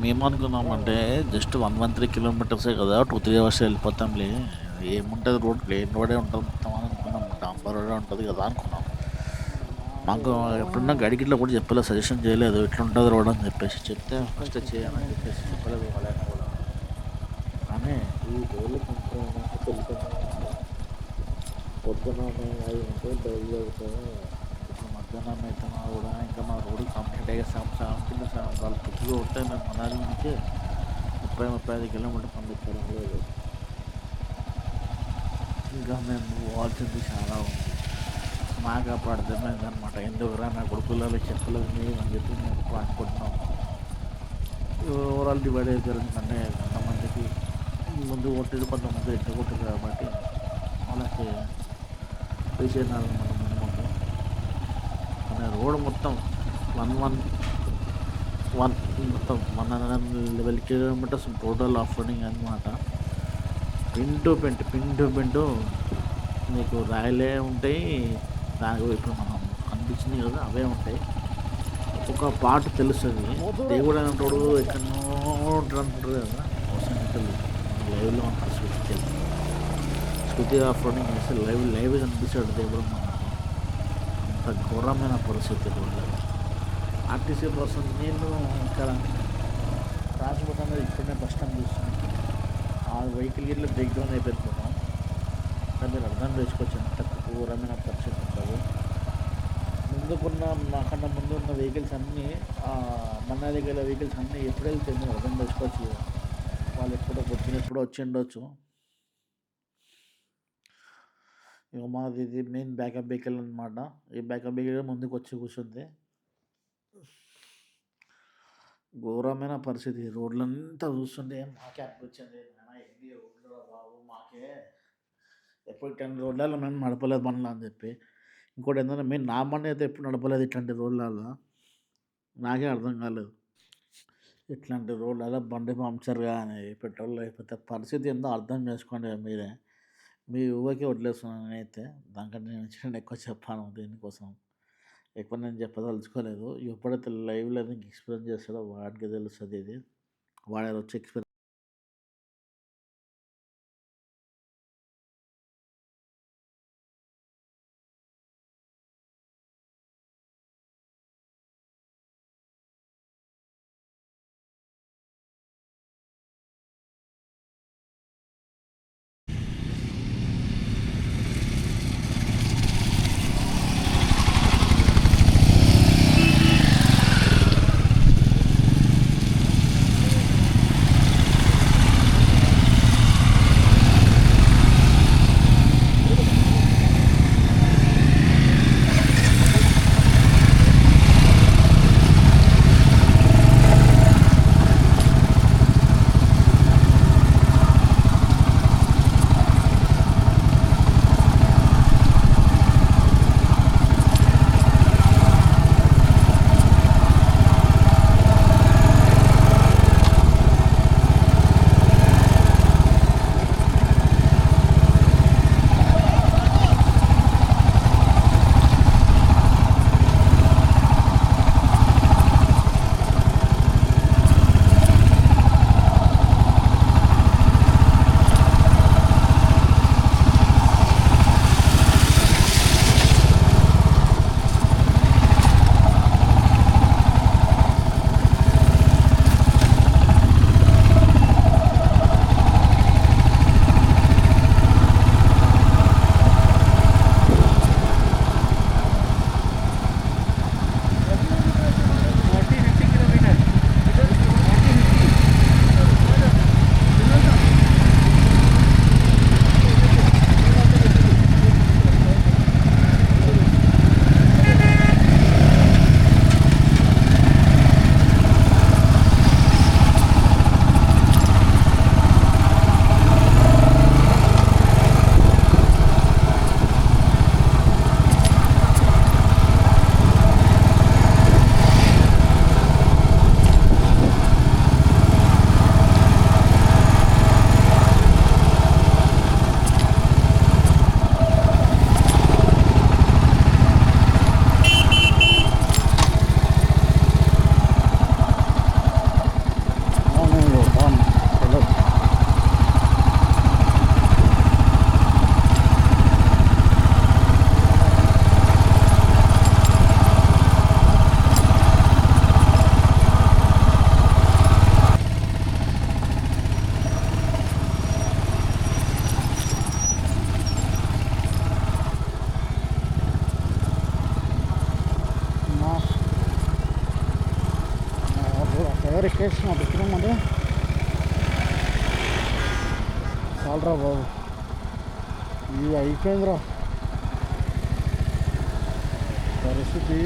మేమనుకున్నామంటే జస్ట్ 113 కిలోమీటర్సే కదా, 2-3 అవర్స్ వెళ్ళిపోతాంలే, ఏముంటుంది రోడ్ ప్లేన్ రోడే ఉంటుంది మొత్తం అని అనుకున్నాం. డాంబర్ రోడే ఉంటుంది కదా అనుకున్నాం. మాకు ఎప్పుడున్నా గడిగిట్లో కూడా చెప్పలేదు, సజెషన్ చేయలేదు ఇట్లుంటుంది రోడ్ అని చెప్పేసి. చెప్తే ఫస్ట్ చేయాలని చెప్పేసి చెప్పలేదు వాళ్ళైనా కూడా. కానీ ఈ రోడ్లు కొంచెం పొద్దున 5 గంటలు బయలుదేరితే జనం అయితే మా కూడా ఇంకా మా రోడ్డు కంప్లీట్ అయ్యే కింద వాళ్ళు పుట్టుగా ఉంటే మేము మనాలి నుంచి 30-35 కిలోమీటర్ పంపించారు లేదు. ఇంకా మేము పోవాల్సింది చాలా ఉంది. మాకు అప్పుడు అర్థమైంది అనమాట, ఎందుకురా నా కొడుకులలో చెప్పలేదు మీరు అని చెప్పి మేము ఇప్పుడు అనుకుంటున్నాం. ఓవరాల్ డివైడ్ అయితే జరుగుతుందంటే కొంతమందికి ముందు కొట్టేది, కొంతమంది ఎట్లా కొట్టదు కాబట్టి వాళ్ళకి విషయాలు మన ముందు ముందు మన రోడ్ మొత్తం 111 మొత్తం 111 కిలోమీటర్స్ టోటల్ ఆఫ్ రన్నింగ్ అనమాట. పిన్ టు పిన్ మీకు రాయలే ఉంటాయి, దాని ఇప్పుడు మనం కనిపించినాయి కదా అవే ఉంటాయి. ఒక పాట తెలుస్తుంది, దేవుడు అంటాడు ఎక్కడో ఉంటాడు అంటారు కదా, అవసరం లైవ్లో ఉంటాడు. స్కృతి ఆఫ్ రోడింగ్ చేస్తే లైవ్ కనిపిస్తాడు దేవుడు మనకు. అంత ఘోరమైన పరిస్థితి రోడ్లో. ఆర్టీసీ బస్సు నేను ఇక్కడ రాజపూట ఇక్కడనే బస్ స్టాండ్ చూస్తున్నాను. ఆ వెహికల్ గిట్ల బ్రేక్ డౌన్ అయిపోతున్నాం. మీరు అర్థం చేసుకోవచ్చు ఎంత ఘోరమైన పరిస్థితి ఉంటుంది. ముందుకున్న నాకన్నా ముందు ఉన్న వెహికల్స్ అన్నీ మన దగ్గర వెహికల్స్ అన్నీ ఎప్పుడు వెళ్తే మీరు అర్థం చేసుకోవచ్చు. వాళ్ళు ఎప్పుడో వచ్చి ఉండొచ్చు. ఇక మాది ఇది మెయిన్ బ్యాకప్ వెహికల్ అనమాట. ఈ బ్యాకప్ వెహికల్ ముందుకు వచ్చి కూర్చుంది. ఘోరమైన పరిస్థితి రోడ్లంతా చూస్తుంటే మాకే అనిపించింది, ఎన్ని రోడ్లు బాబు మాకే ఎప్పుడు ఇట్లాంటి రోడ్లలో మేము నడపలేదు బండ్లు అని చెప్పి. ఇంకోటి ఏంటంటే మేము నా బండి అయితే ఎప్పుడు నడపలేదు ఇట్లాంటి రోడ్లలో. నాకే అర్థం కాలేదు ఇట్లాంటి రోడ్లలో బండి పంక్చర్ కానీ పెట్రోల్ అయిపోతే పరిస్థితి ఏందో అర్థం చేసుకోండి మీరే. మీ ఊహకే వదిలేస్తున్నాను నేనైతే. దానికంటే నేను ఎక్కువ చెప్పాను దీనికోసం. ఎక్కువ నేను చెప్పదలుచుకోలేదు. ఎప్పుడైతే లైవ్లో ఎక్స్పీరియన్స్ చేస్తాడో వాడికి తెలుస్తుంది ఇది. వాడు వచ్చి ఎక్స్పీరియన్స్ ఎవరు ఎక్కేసిన పెట్టుకున్నాం అంటే చాలరా బాబు, ఇది అయిపోయిందిరా పరిస్థితి.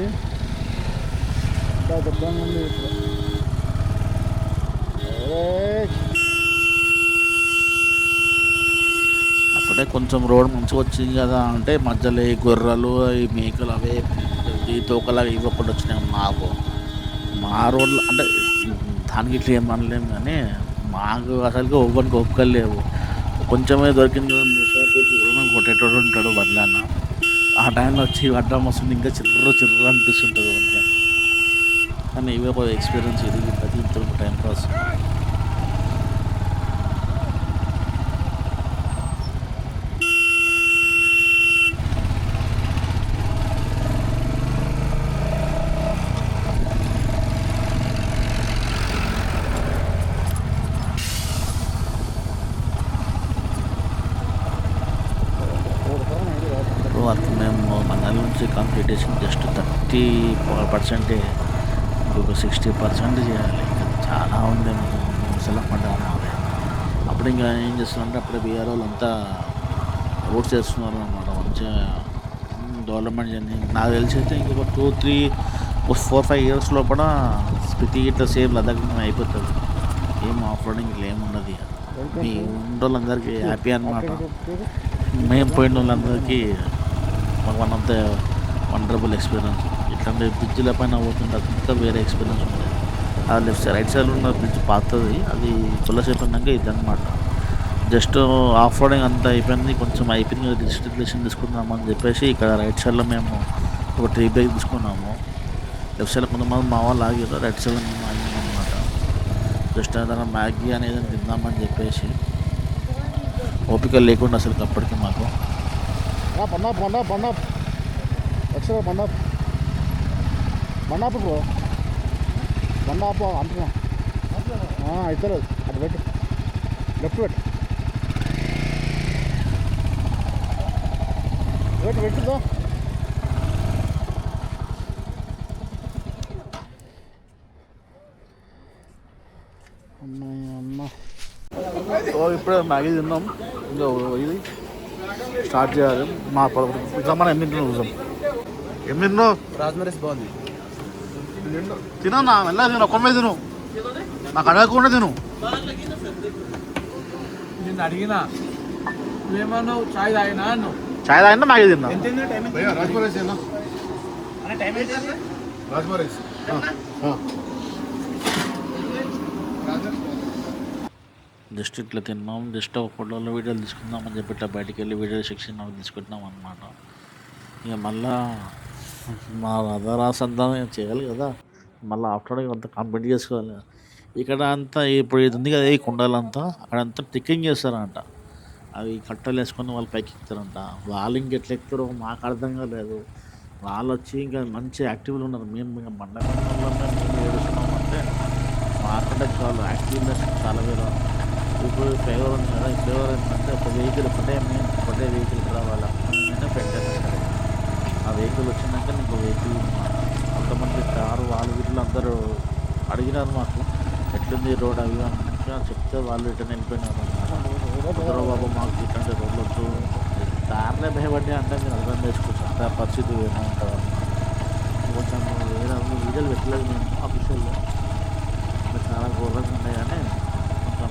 ఇంకా దెబ్బగా ఉంది ఇప్పుడు. అప్పుడే కొంచెం రోడ్ మంచిగా వచ్చింది కదా అంటే మధ్యలో ఈ గొర్రెలు ఈ మేకలు అవే ఈ తోకలా ఇవ్వకుండా వచ్చినాయి మాకు. మా రోడ్లు అంటే దానికి ఇట్లా ఏం అనలేము కానీ మాకు అసలుగా ఒవ్వనికి ఒక్కలేవు. కొంచెమే దొరికింది కదా ముఖం కొట్టేటోడు ఉంటాడు బండ్లన్న. ఆ టైంలో వచ్చి అడ్డం వస్తుంది ఇంకా చిర్ర చిర్ర అనిపిస్తుంటుంది మనకి. కానీ ఇవే ఒక ఎక్స్పీరియన్స్, ఇది ప్రతి ఇంత టైం పాస్. వర్క్ మేము మన నెల నుంచి కంప్లీట్ చేసి జస్ట్ 30% ఇంకొక 60% చేయాలి. ఇంకా చాలా ఉంది ముసలం పండుగ. అప్పుడు ఇంకా ఏం చేస్తున్నారంటే అప్పుడే బీఆర్ వాళ్ళు అంతా రోడ్స్ వేస్తున్నారు అన్నమాట. మంచిగా డెవలప్మెంట్ చేయండి. నాకు తెలిసి అయితే ఇంకొక 4-5 ఇయర్స్ లోపల స్పితి ఇట్లా సేమ్ లదాఖ్ అయిపోతుంది. ఏం ఆఫ్ రోడింగ్ ఏమున్నది. మీ వాళ్ళందరికీ హ్యాపీ అనమాట. మేము పోయిన వాళ్ళందరికీ వన్ ఆఫ్ ద వండరబుల్ ఎక్స్పీరియన్స్. ఇట్లాంటి బ్రిడ్జ్ల పైన పోతుంటే అంతా వేరే ఎక్స్పీరియన్స్ ఉంటుంది. అది లెఫ్ట్ సైడ్ రైట్ సైడ్ ఉన్న బ్రిడ్జ్ పాతది, అది కొల్లసేపు అయినాక ఇది అనమాట. జస్ట్ ఆఫ్ రోడింగ్ అంతా అయిపోయింది, కొంచెం అయిపోయింది డిస్ట్రిబ్యూషన్ తీసుకుందామని చెప్పేసి ఇక్కడ రైట్ సైడ్లో మేము ఒక ట్రీ బ్రేక్ తీసుకున్నాము. లెఫ్ట్ సైడ్లో కొంతమంది మా వాళ్ళు ఆగారు, రైట్ సైడ్లో మేము ఆగినాం అనమాట. జస్ట్ ఏదైనా మ్యాగీ అనేది తిందామని చెప్పేసి ఓపిక లేకుండా అసలు అప్పటికి మాకు. బండాపు బ్రో, బండాపు అంటున్నా అవుతుంది. అటు పెట్టి లెఫ్ట్ పెట్టుదా. అమ్మ ఇప్పుడే మ్యాగీ తిన్నాం. ఇంకా ఇది స్టార్ట్ చేయాలి. మా మన ఎన్ని చూసాం. ఏం తిన్నావు? రాజ్మా రైస్ బాగుంది. తినన్నా మెల్లగా తిను, ఒక్క మీద తిను, నాకు అడగకుండా తిను. నిన్ను అడిగినా నువ్వేమన్నావు? చాయ్ తాగినా అన్నావు. చాయ్ తాగినా మ్యాగీ తిన్నా. జస్ట్ ఇట్లా తిన్నాం. జస్ట్ ఒక ఫోటోలో వీడియోలు తీసుకుందామని చెప్పి ఇట్లా బయటికి వెళ్ళి వీడియో సెక్షన్ తీసుకుంటున్నాం అనమాట. ఇక మళ్ళా మా అదరాస్ అంతా చేయాలి కదా, మళ్ళీ ఆఫ్టర్ అంతా కంప్లీట్ చేసుకోవాలి. ఇక్కడ అంతా ఇప్పుడు ఇది ఉంది కదా, ఈ కుండలంతా అక్కడంతా ట్రెక్కింగ్ చేస్తారంట. అవి కట్టలు వేసుకొని వాళ్ళు పైకి ఎక్కుతారంట. వాళ్ళు ఇంకెట్లా ఎక్కుతారో మాకు అర్థం కాలేదు. వాళ్ళు వచ్చి ఇంకా మంచి యాక్టివ్లు ఉన్నారు. మేము ఇంకా పండగ మేము ఏడుస్తున్నామంటే మాకంటే చాలా యాక్టివ్నెస్ చాలా వేరే. ఇప్పుడు ఫ్లేవర్ ఉంది కదా, ఈ ఫ్లేవర్ ఏంటంటే ఒక వెహికల్ ఒకటే వెహికల్ రావాలి. నేనే పెట్టాను సరే, ఆ వెహికల్ వచ్చినాక నీకు వెహికల్ కొంతమంది కారు వాళ్ళు వీళ్ళు అందరూ అడిగినారు మాకు ఎట్లుంది రోడ్ అవి అన్నాక చెప్తే వాళ్ళు రిటర్న్ వెళ్ళిపోయినారు అన్నమాట. బాబు మాకు ఇట్లాంటి రోడ్లు వద్దు, కార్లే భయపడ్డా అంటే మీరు అర్థం చేసుకోవచ్చు. అంత పరిస్థితి వేరే ఉంటుంది అన్నమాట. కొంచెం వేరే వీడియోలు పెట్టలేదు మేము ఆఫీషియల్లో, చాలా ఘోరంగా ఉన్నాయి. కానీ కొంచెం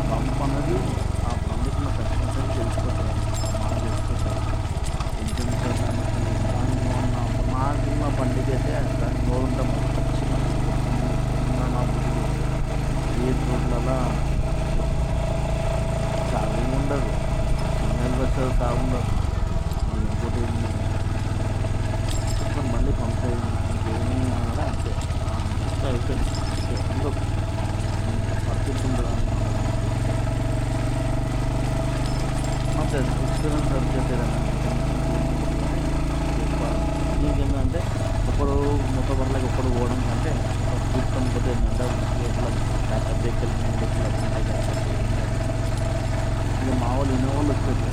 పంప్ అనేది ఆ పంపుకున్న కష్టం తెలిసిపోతుంది. మాకు తెలిసిపోతుంది మాకున్న బండికి అయితే దాని నోరుంటే ఖచ్చితంగా అప్పుడు పోవడం కంటే కూర్చొని పోతే ఏంటంటే ఇక మా వాళ్ళు ఇన్న వాళ్ళు వచ్చేది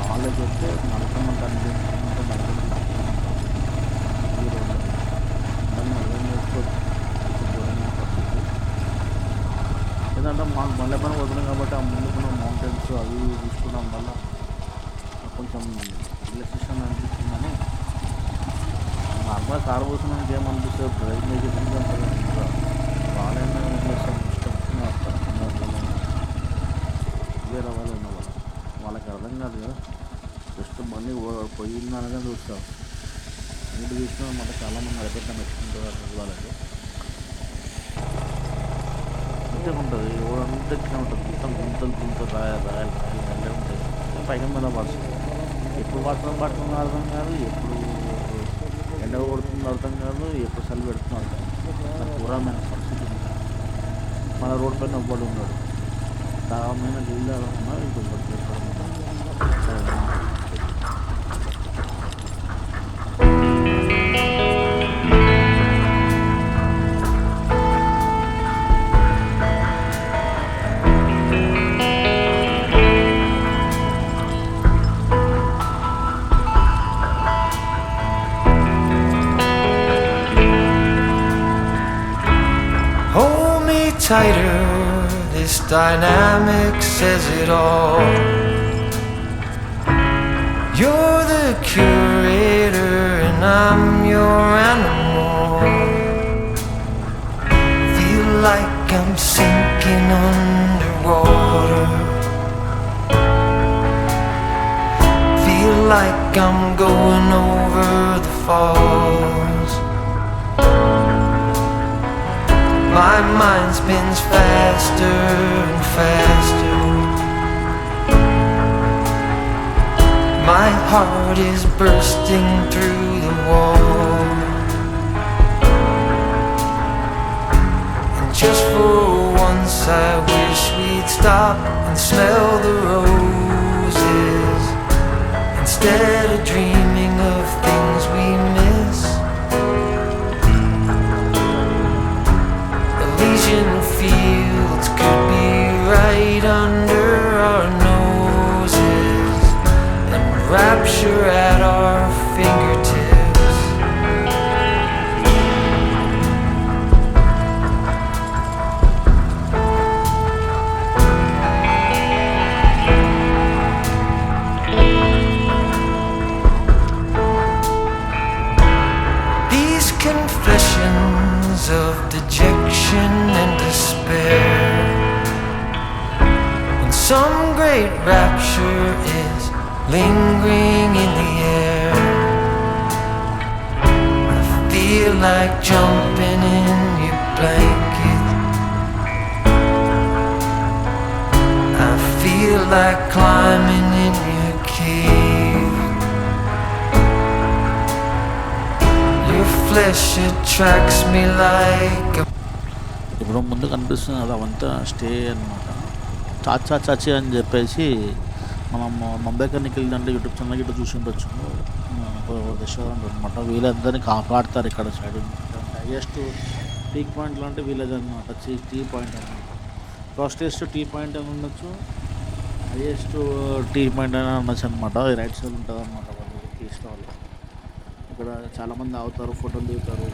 వాళ్ళకి వస్తే నడకమంటే అనిపించుకుంటే ఈ రోడ్లో దాన్ని అర్థం చేసుకోవచ్చు. ఎందుకంటే మాకు మళ్ళీ పని వదిలేం కాబట్టి ఆ ముందుకున్న మౌంటైన్స్ అవి చూసుకోవడం వల్ల కొంచెం రిలాక్సేషన్ అనిపిస్తుందని నార్మల్గా కారు పోతున్నానికి ఏమనిపిస్తుంది డ్రైవింగ్ వాళ్ళైనా ఇష్టం వేరే వాళ్ళు ఉన్న వాళ్ళకి అర్థం కాదు కదా. జస్ట్ బండి పోయిందనగా చూస్తారు. నీటి చూసినా మళ్ళీ చాలామంది అడిపెట్టాను పెట్టుకుంటారు వాళ్ళకి అంతే ఉంటుంది. అంతా ఇట్లా ఉంటుంది. మొత్తం గుంతలు రాయాలి ఉంటాయి. పైన మీద పడుతుంది. ఎప్పుడు పడుతుందో అర్థం కాదు, ఎప్పుడు ఎండ కొడుతుందో అర్థం కాదు, ఎప్పుడు చలి పెడుతుందో అర్థం కాదు. ఘోరమైన పరిస్థితి ఉంది. మన రోడ్ పైన ఎవ్వడు ఉన్నాడు. దామైన నీళ్ళు ఉన్నా ఇంకొకటి చేసుకోవడం tighter, this dynamic says it all. You're the curator and I'm your animal. Feel like I'm sinking underwater. Feel like I'm going over the falls. My mind spins faster and faster. My heart is bursting through the wall. And just for once I wish we'd stop and smell the roses instead of dreaming of things we miss. Elysian fields could be right under our noses and rapture at our fingertips. These confessions of dejection and despair, when some great rapture is lingering in the air, I feel like jumping in your blanket. I feel like climbing in your cave. Your flesh attracts me like a ఇప్పుడు ముందు కనిపిస్తుంది అది అవంతా stay అనమాట. చాచి అని చెప్పేసి మనం ముంబైకి వెళ్ళిందంటే యూట్యూబ్ ఛానల్ గిట్ట చూసి ఉండొచ్చు. రెస్టారెంట్ అనమాట. వీళ్ళందరినీ కాపాడుతారు ఇక్కడ సైడ్. హైయెస్ట్ టీ పాయింట్ లాంటి విలేజ్ అనమాట. టీ పాయింట్ అనమాట. ఫాస్టెస్ట్ టీ పాయింట్ అని ఉండొచ్చు, హైయెస్ట్ టీ పాయింట్ అని అనొచ్చు అనమాట. రైట్ సైడ్ ఉంటుంది అనమాట. వాళ్ళు టీ స్టాల్ ఇక్కడ చాలామంది ఆగుతారు, ఫోటోలు దిగుతారు.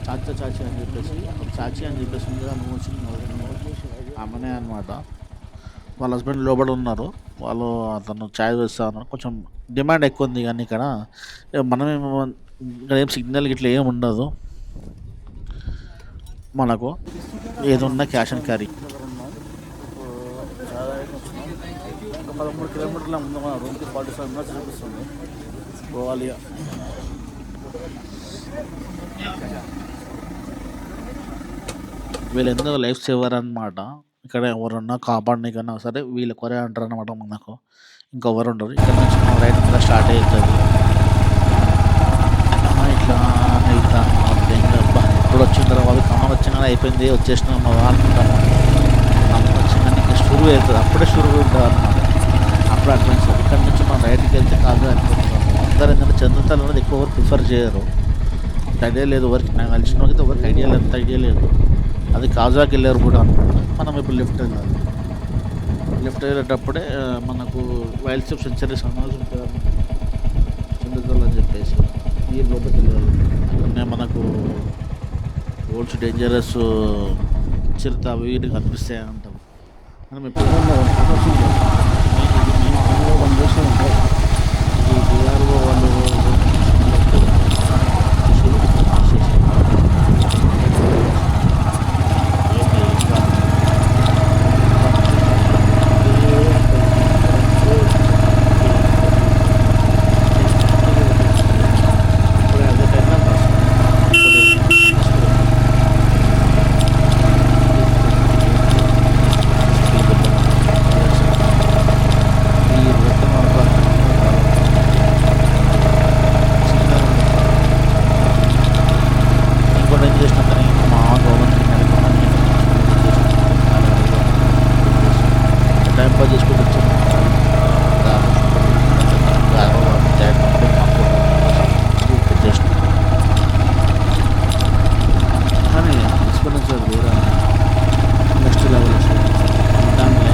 చాచి అని చెప్పేసి ఉంది ఆమెనే అనమాట. వాళ్ళ హస్బెండ్ లోపల ఉన్నారు. వాళ్ళు అతను ఛాయ్ వేస్తా ఉన్నారు. కొంచెం డిమాండ్ ఎక్కువ ఉంది. కానీ ఇక్కడ మనమేమో ఇక్కడ ఏం సిగ్నల్ ఇట్లా ఏం ఉండదు. మనకు ఏది ఉన్నా క్యాష్ అండ్ క్యారీ. ఒక 13 కిలోమీటర్ల ముందు మన రూమ్కి 45 మినిట్స్ చూపిస్తుంది. పోవాలి. వీళ్ళు ఎందుకు లైఫ్ సేవర్ అనమాట. ఇక్కడ ఎవరున్నా కాపాడనీకన్నా సరే వీళ్ళు కొరే అంటారు అనమాట. మనకు ఇంకెవరు ఉండరు. ఇక్కడ నుంచి మనం రైట్ మీద స్టార్ట్ అవుతుంది. ఇట్లా ఇప్పుడు వచ్చిన తర్వాత ఖమ్మం వచ్చిన అయిపోయింది వచ్చేసిన అనుకుంటాము. ఖమ్మం వచ్చిందని ఇంకా షురువు అవుతుంది. అప్పుడే షురువు ఉంటుంది అనమాట. అప్పుడు అడ్వెంచర్. ఇక్కడ నుంచి మనం రైట్కి వెళ్తే కాదు అనుకుంటున్నాము. అందరూ ఏంటంటే చంద్రతల అనేది ఎక్కువ ప్రిఫర్ చేయరు. ఐడియా లేదు ఎవరికి, నాకు కలిసిన వాళ్ళకి ఎవరికి ఐడియా లేదు. అది కాజాకి వెళ్ళారు కూడా అనుకుంటా. మనం ఇప్పుడు లెఫ్ట్ వెళ్ళేటప్పుడే మనకు వైల్డ్ లైఫ్ సెంచరీ సమాజ్ ఉంటుంది చంద్రకల్ అని చెప్పేసి ఈ లోపలికి వెళ్ళాలి. అక్కడనే మనకు ఓల్డ్స్ డేంజరస్ చిరుత వీటి కనిపిస్తాయి అంటాం. మనం ఎప్పుడు బీఆర్ఓ వాళ్ళు టైం పాస్ చేసుకుంటూ వచ్చాను. జస్ట్ కానీ ఎక్స్పీరియన్స్ అది వేరే నెక్స్ట్ లెవెల్ దాంట్లో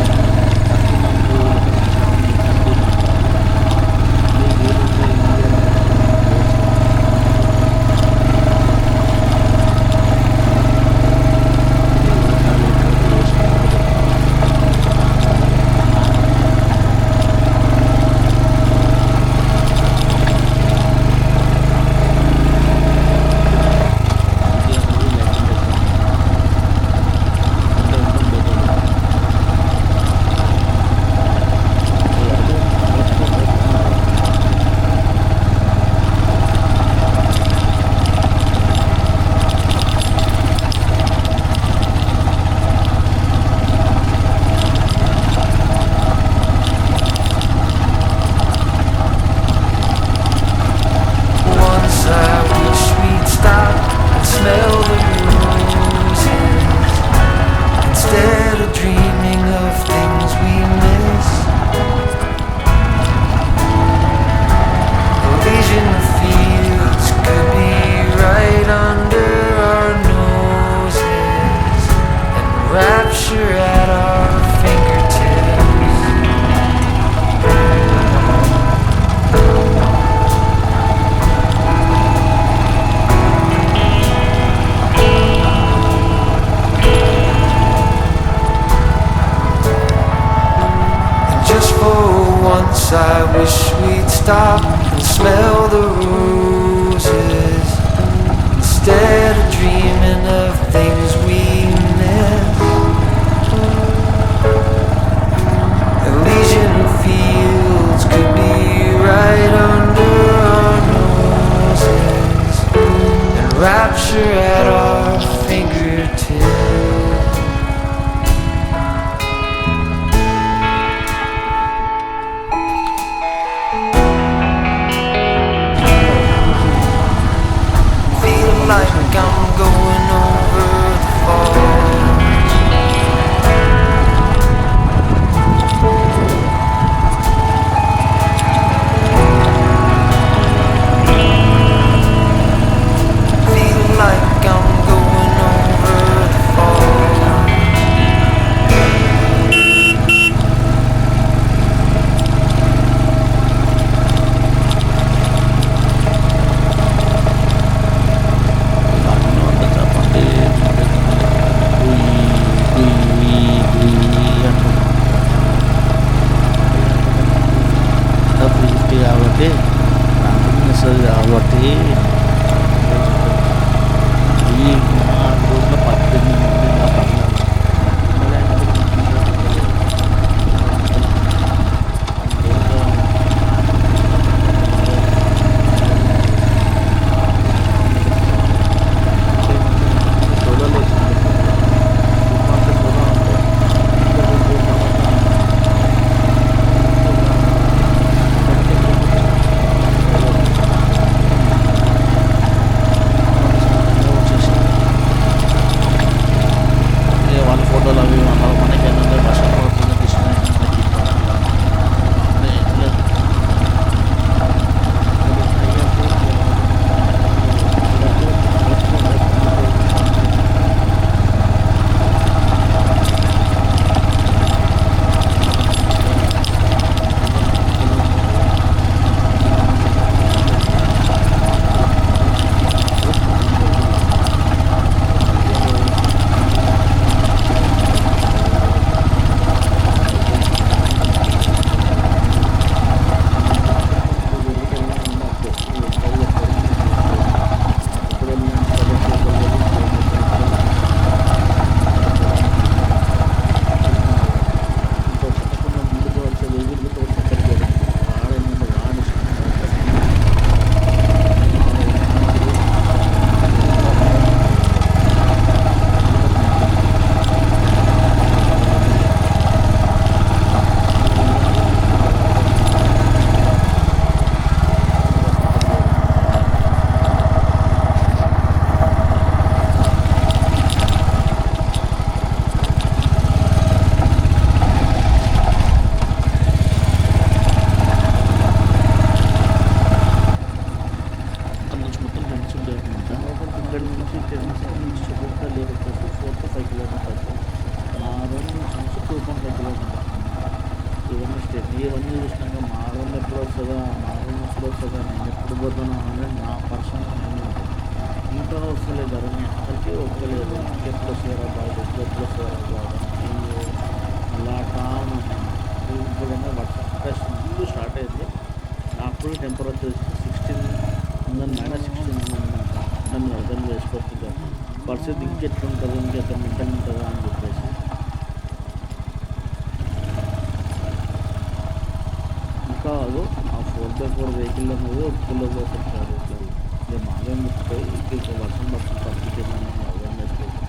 I wish we'd stop and smell the roses instead of dreaming of things we miss. Elysian fields could be right under our noses and rapture at our fingertips. Like I'm going over the falls. Feel like I'm going over the falls. కాబట్టి కాబట్టి ఈ రోజుల 18 నుండి నా వచ్చేసి నా personal ఇంకా వస్తలేదు ధరని అక్కడికి ఒక్కలేదు ఎప్పుడు వస్తారా బాగా ఎప్పుడు వస్తారా బాగా అలా టామ్ ఇప్పుడు వర్షం ఫుల్ స్టార్ట్ అయింది. అప్పుడు టెంపరేచర్ 16 ఉందని -16 ఉందన్నమాట. దాన్ని అర్థం చేసుకోవచ్చు పరిస్థితి ఇంకెట్లుంటుంది ఇంకెంత మెంటల్ ఉంటుందా అని చెప్పేసి. ఇంకా అది ఆ 4x4 వెహికల్ అనేది ఒప్పుల్లో పోతారు ఇక మామూలు ముట్టుపోయి ఇంకా వర్షం పడుతుంది పరిస్థితి ఏమన్నా అర్థం చేసుకోవచ్చు.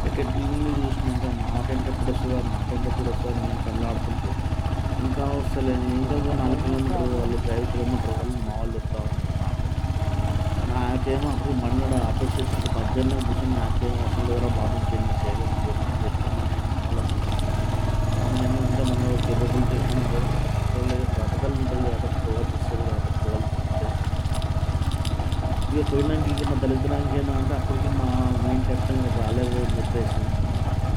టికెట్లు చూసినాక మా టెంట్ ఎప్పుడు వస్తుందా నేను కళ్ళాడుతుంటే ఇంకా వస్తలేను ఇంకా 4 కిలోమీటర్లు వాళ్ళు 5 కిలోమీటర్ వాళ్ళు మా వాళ్ళు చెప్తా నాకేమో అప్పుడు మన్నడ ఆపోజిట్ మధ్యలో కూర్చొని నాకేమో అసలు ఎవరో బాబు చేంజ్ చేయలేదు చెప్తాను నేను ఇంకా మన కేబుల్ చేసినారు బ్రతకాలు ఉంటుంది కాబట్టి పోవాల్సిస్తుంది కాబట్టి ఇక పోయినాక ఇక మా దళితురానికి ఏంటంటే అప్పటికి మా మెయిన్ కెప్టెన్ రాలేదు అని చెప్పేసి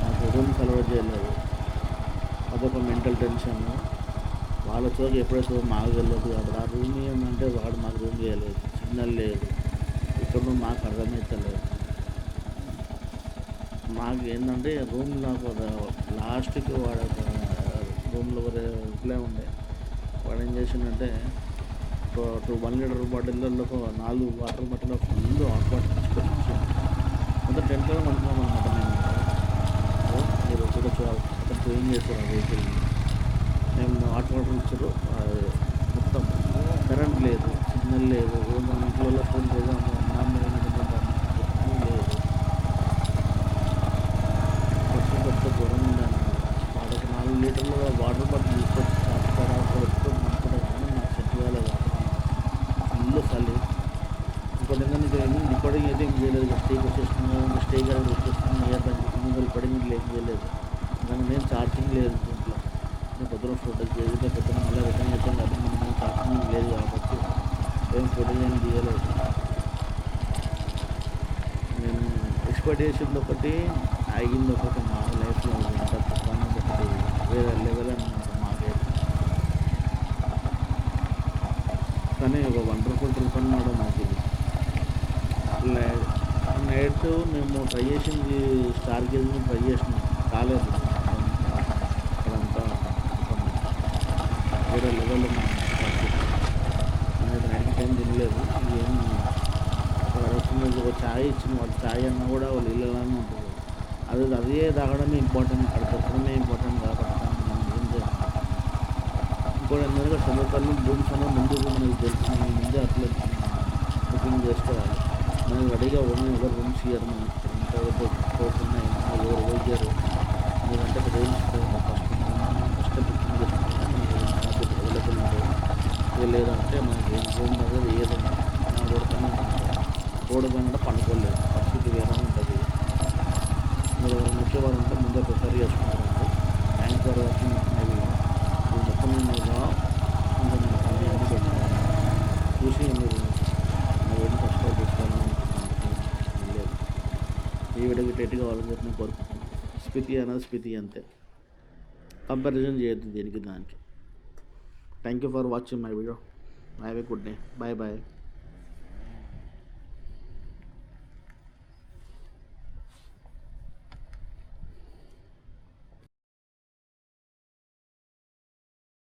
నాకు రూమ్ కలవర్ చేయలేదు. అదొక మెంటల్ టెన్షన్. వాళ్ళ చోటు ఎప్పుడైతే మాకు వెళ్ళదు కాబట్టి ఆ రూమ్ ఏమంటే వాడు మాకు రూమ్ చేయలేదు, సిగ్నల్ లేదు, ఇక్కడ మాకు అర్థమవుతలేదు. మాకు ఏంటంటే రూమ్ నాకు లాస్ట్కి వాడు రూమ్లో రిప్లై ఉండే వాడు ఏం చేసిందంటే 1 లీటర్ బాటిల్లో 4 water bottle full hot water తీసుకొని ఇచ్చాను. మొత్తం టెంట్లో అనుకున్నాం అనమాట. మీరు చూడొచ్చు అక్కడ క్లీన్ చేశారు ఆ వెహికల్. మేము హాట్ వాటర్ ఇచ్చారు. మొత్తం కరెంట్ లేదు, సిగ్నల్ లేదు, ఇంట్లో ఫోన్ లేదు, లేదు. కొత్త ఘోరం ఉందన్నమాట. వాడికి 4 లీటర్లు వాటర్ బాటిల్ తీసుకొచ్చి పెట్టుకొని కానీ నాకు సెట్ కాలేదు. ఫుల్ చలి. ఇంకోటి ఏంటంటే రికార్డింగ్ అయితే ఏం చేయలేదు. స్టేకి వచ్చేస్తున్నాను, స్టే గారికి వచ్చేస్తున్నాను, ఇయర్ బ్యాగ్ రికార్డింగ్ ఏం చేయలేదు. కానీ నేను ఛార్జింగ్ లేదు ఇంట్లో. నేను పొద్దున ఫోటో చేసి పొద్దున మళ్ళీ రిటర్న్ చేస్తాను కాబట్టి నేను ఛార్జింగ్ లేదు కాబట్టి ఏం ఫోటో ఏం తీయలేదు. నేను ఎక్స్పెక్ట్ చేసింది ఒకటి, ఆగింది ఒకటి. మా లైఫ్లో ఎంత పర్ఫార్మెన్స్ ఒకటి వేరే లెవెల్ అనమాట మాకైతే. కానీ ఒక వండర్ఫుల్ ట్రిప్ అన్నమాట మాకు ఇది. నైట్ మేము ట్రై చేసింది స్టార్ గేజ్ ట్రై చేసినాం, కాలేదు. అదంతా వేరే లెవెల్ అనేది నైట్ టైం తినలేదు. ఏం వస్తుంది ఒక ఛాయ్ ఇచ్చిన వాళ్ళు ఛాయ్ అన్నా కూడా వాళ్ళు ఇళ్ళలోనే ఉంటుంది. అదే తాగడమే ఇంపార్టెంట్, అక్కడ దొరకడమే ఇంపార్టెంట్ కాబట్టి మనం ఏం చేయాలి. ఇంకోటి ఏంటంటే చంద్రపల్లి రూమ్స్ అనేది ముందు మనకి తెలుసు, ముందే అట్లా బుకింగ్ చేసుకోవాలి. మనకి రెడీగా ఉన్నాయి ఎవరు రూమ్స్ ఇయ్యారు. మనకి ఇంకా పోతున్నాయి ఎవరు పోయారు ఎందుకంటే రూమ్స్ ఫస్ట్ బుకింగ్ చేసుకుంటే అవైలబుల్ ఉంటుంది. లేదంటే మనకి రూమ్ అనేది ఏదైనా రోడ్డు పైన పండుకోలేదు, పరిస్థితి వేరే ఉంటుంది. మీరు ముఖ్యవారు ఉంటే ముందే ప్రిపేర్ చేసుకుంటారండి. Thanks for watching my video. ఈ మొత్తం మీదుగా అన్ని పెట్టాను చూసి మీరు నా వీడియో సబ్స్క్రైబ్ చేసుకోవాలని లేదు. ఈ వీడియోకి టైట్ కావాలని చెప్పి నేను కోరుకుంటున్నాను. స్పితి అనేది స్పితి అంతే, కంపారిజన్ చేయొద్దు దీనికి దానికి. Thank you for watching my video. Have a good day. Bye bye.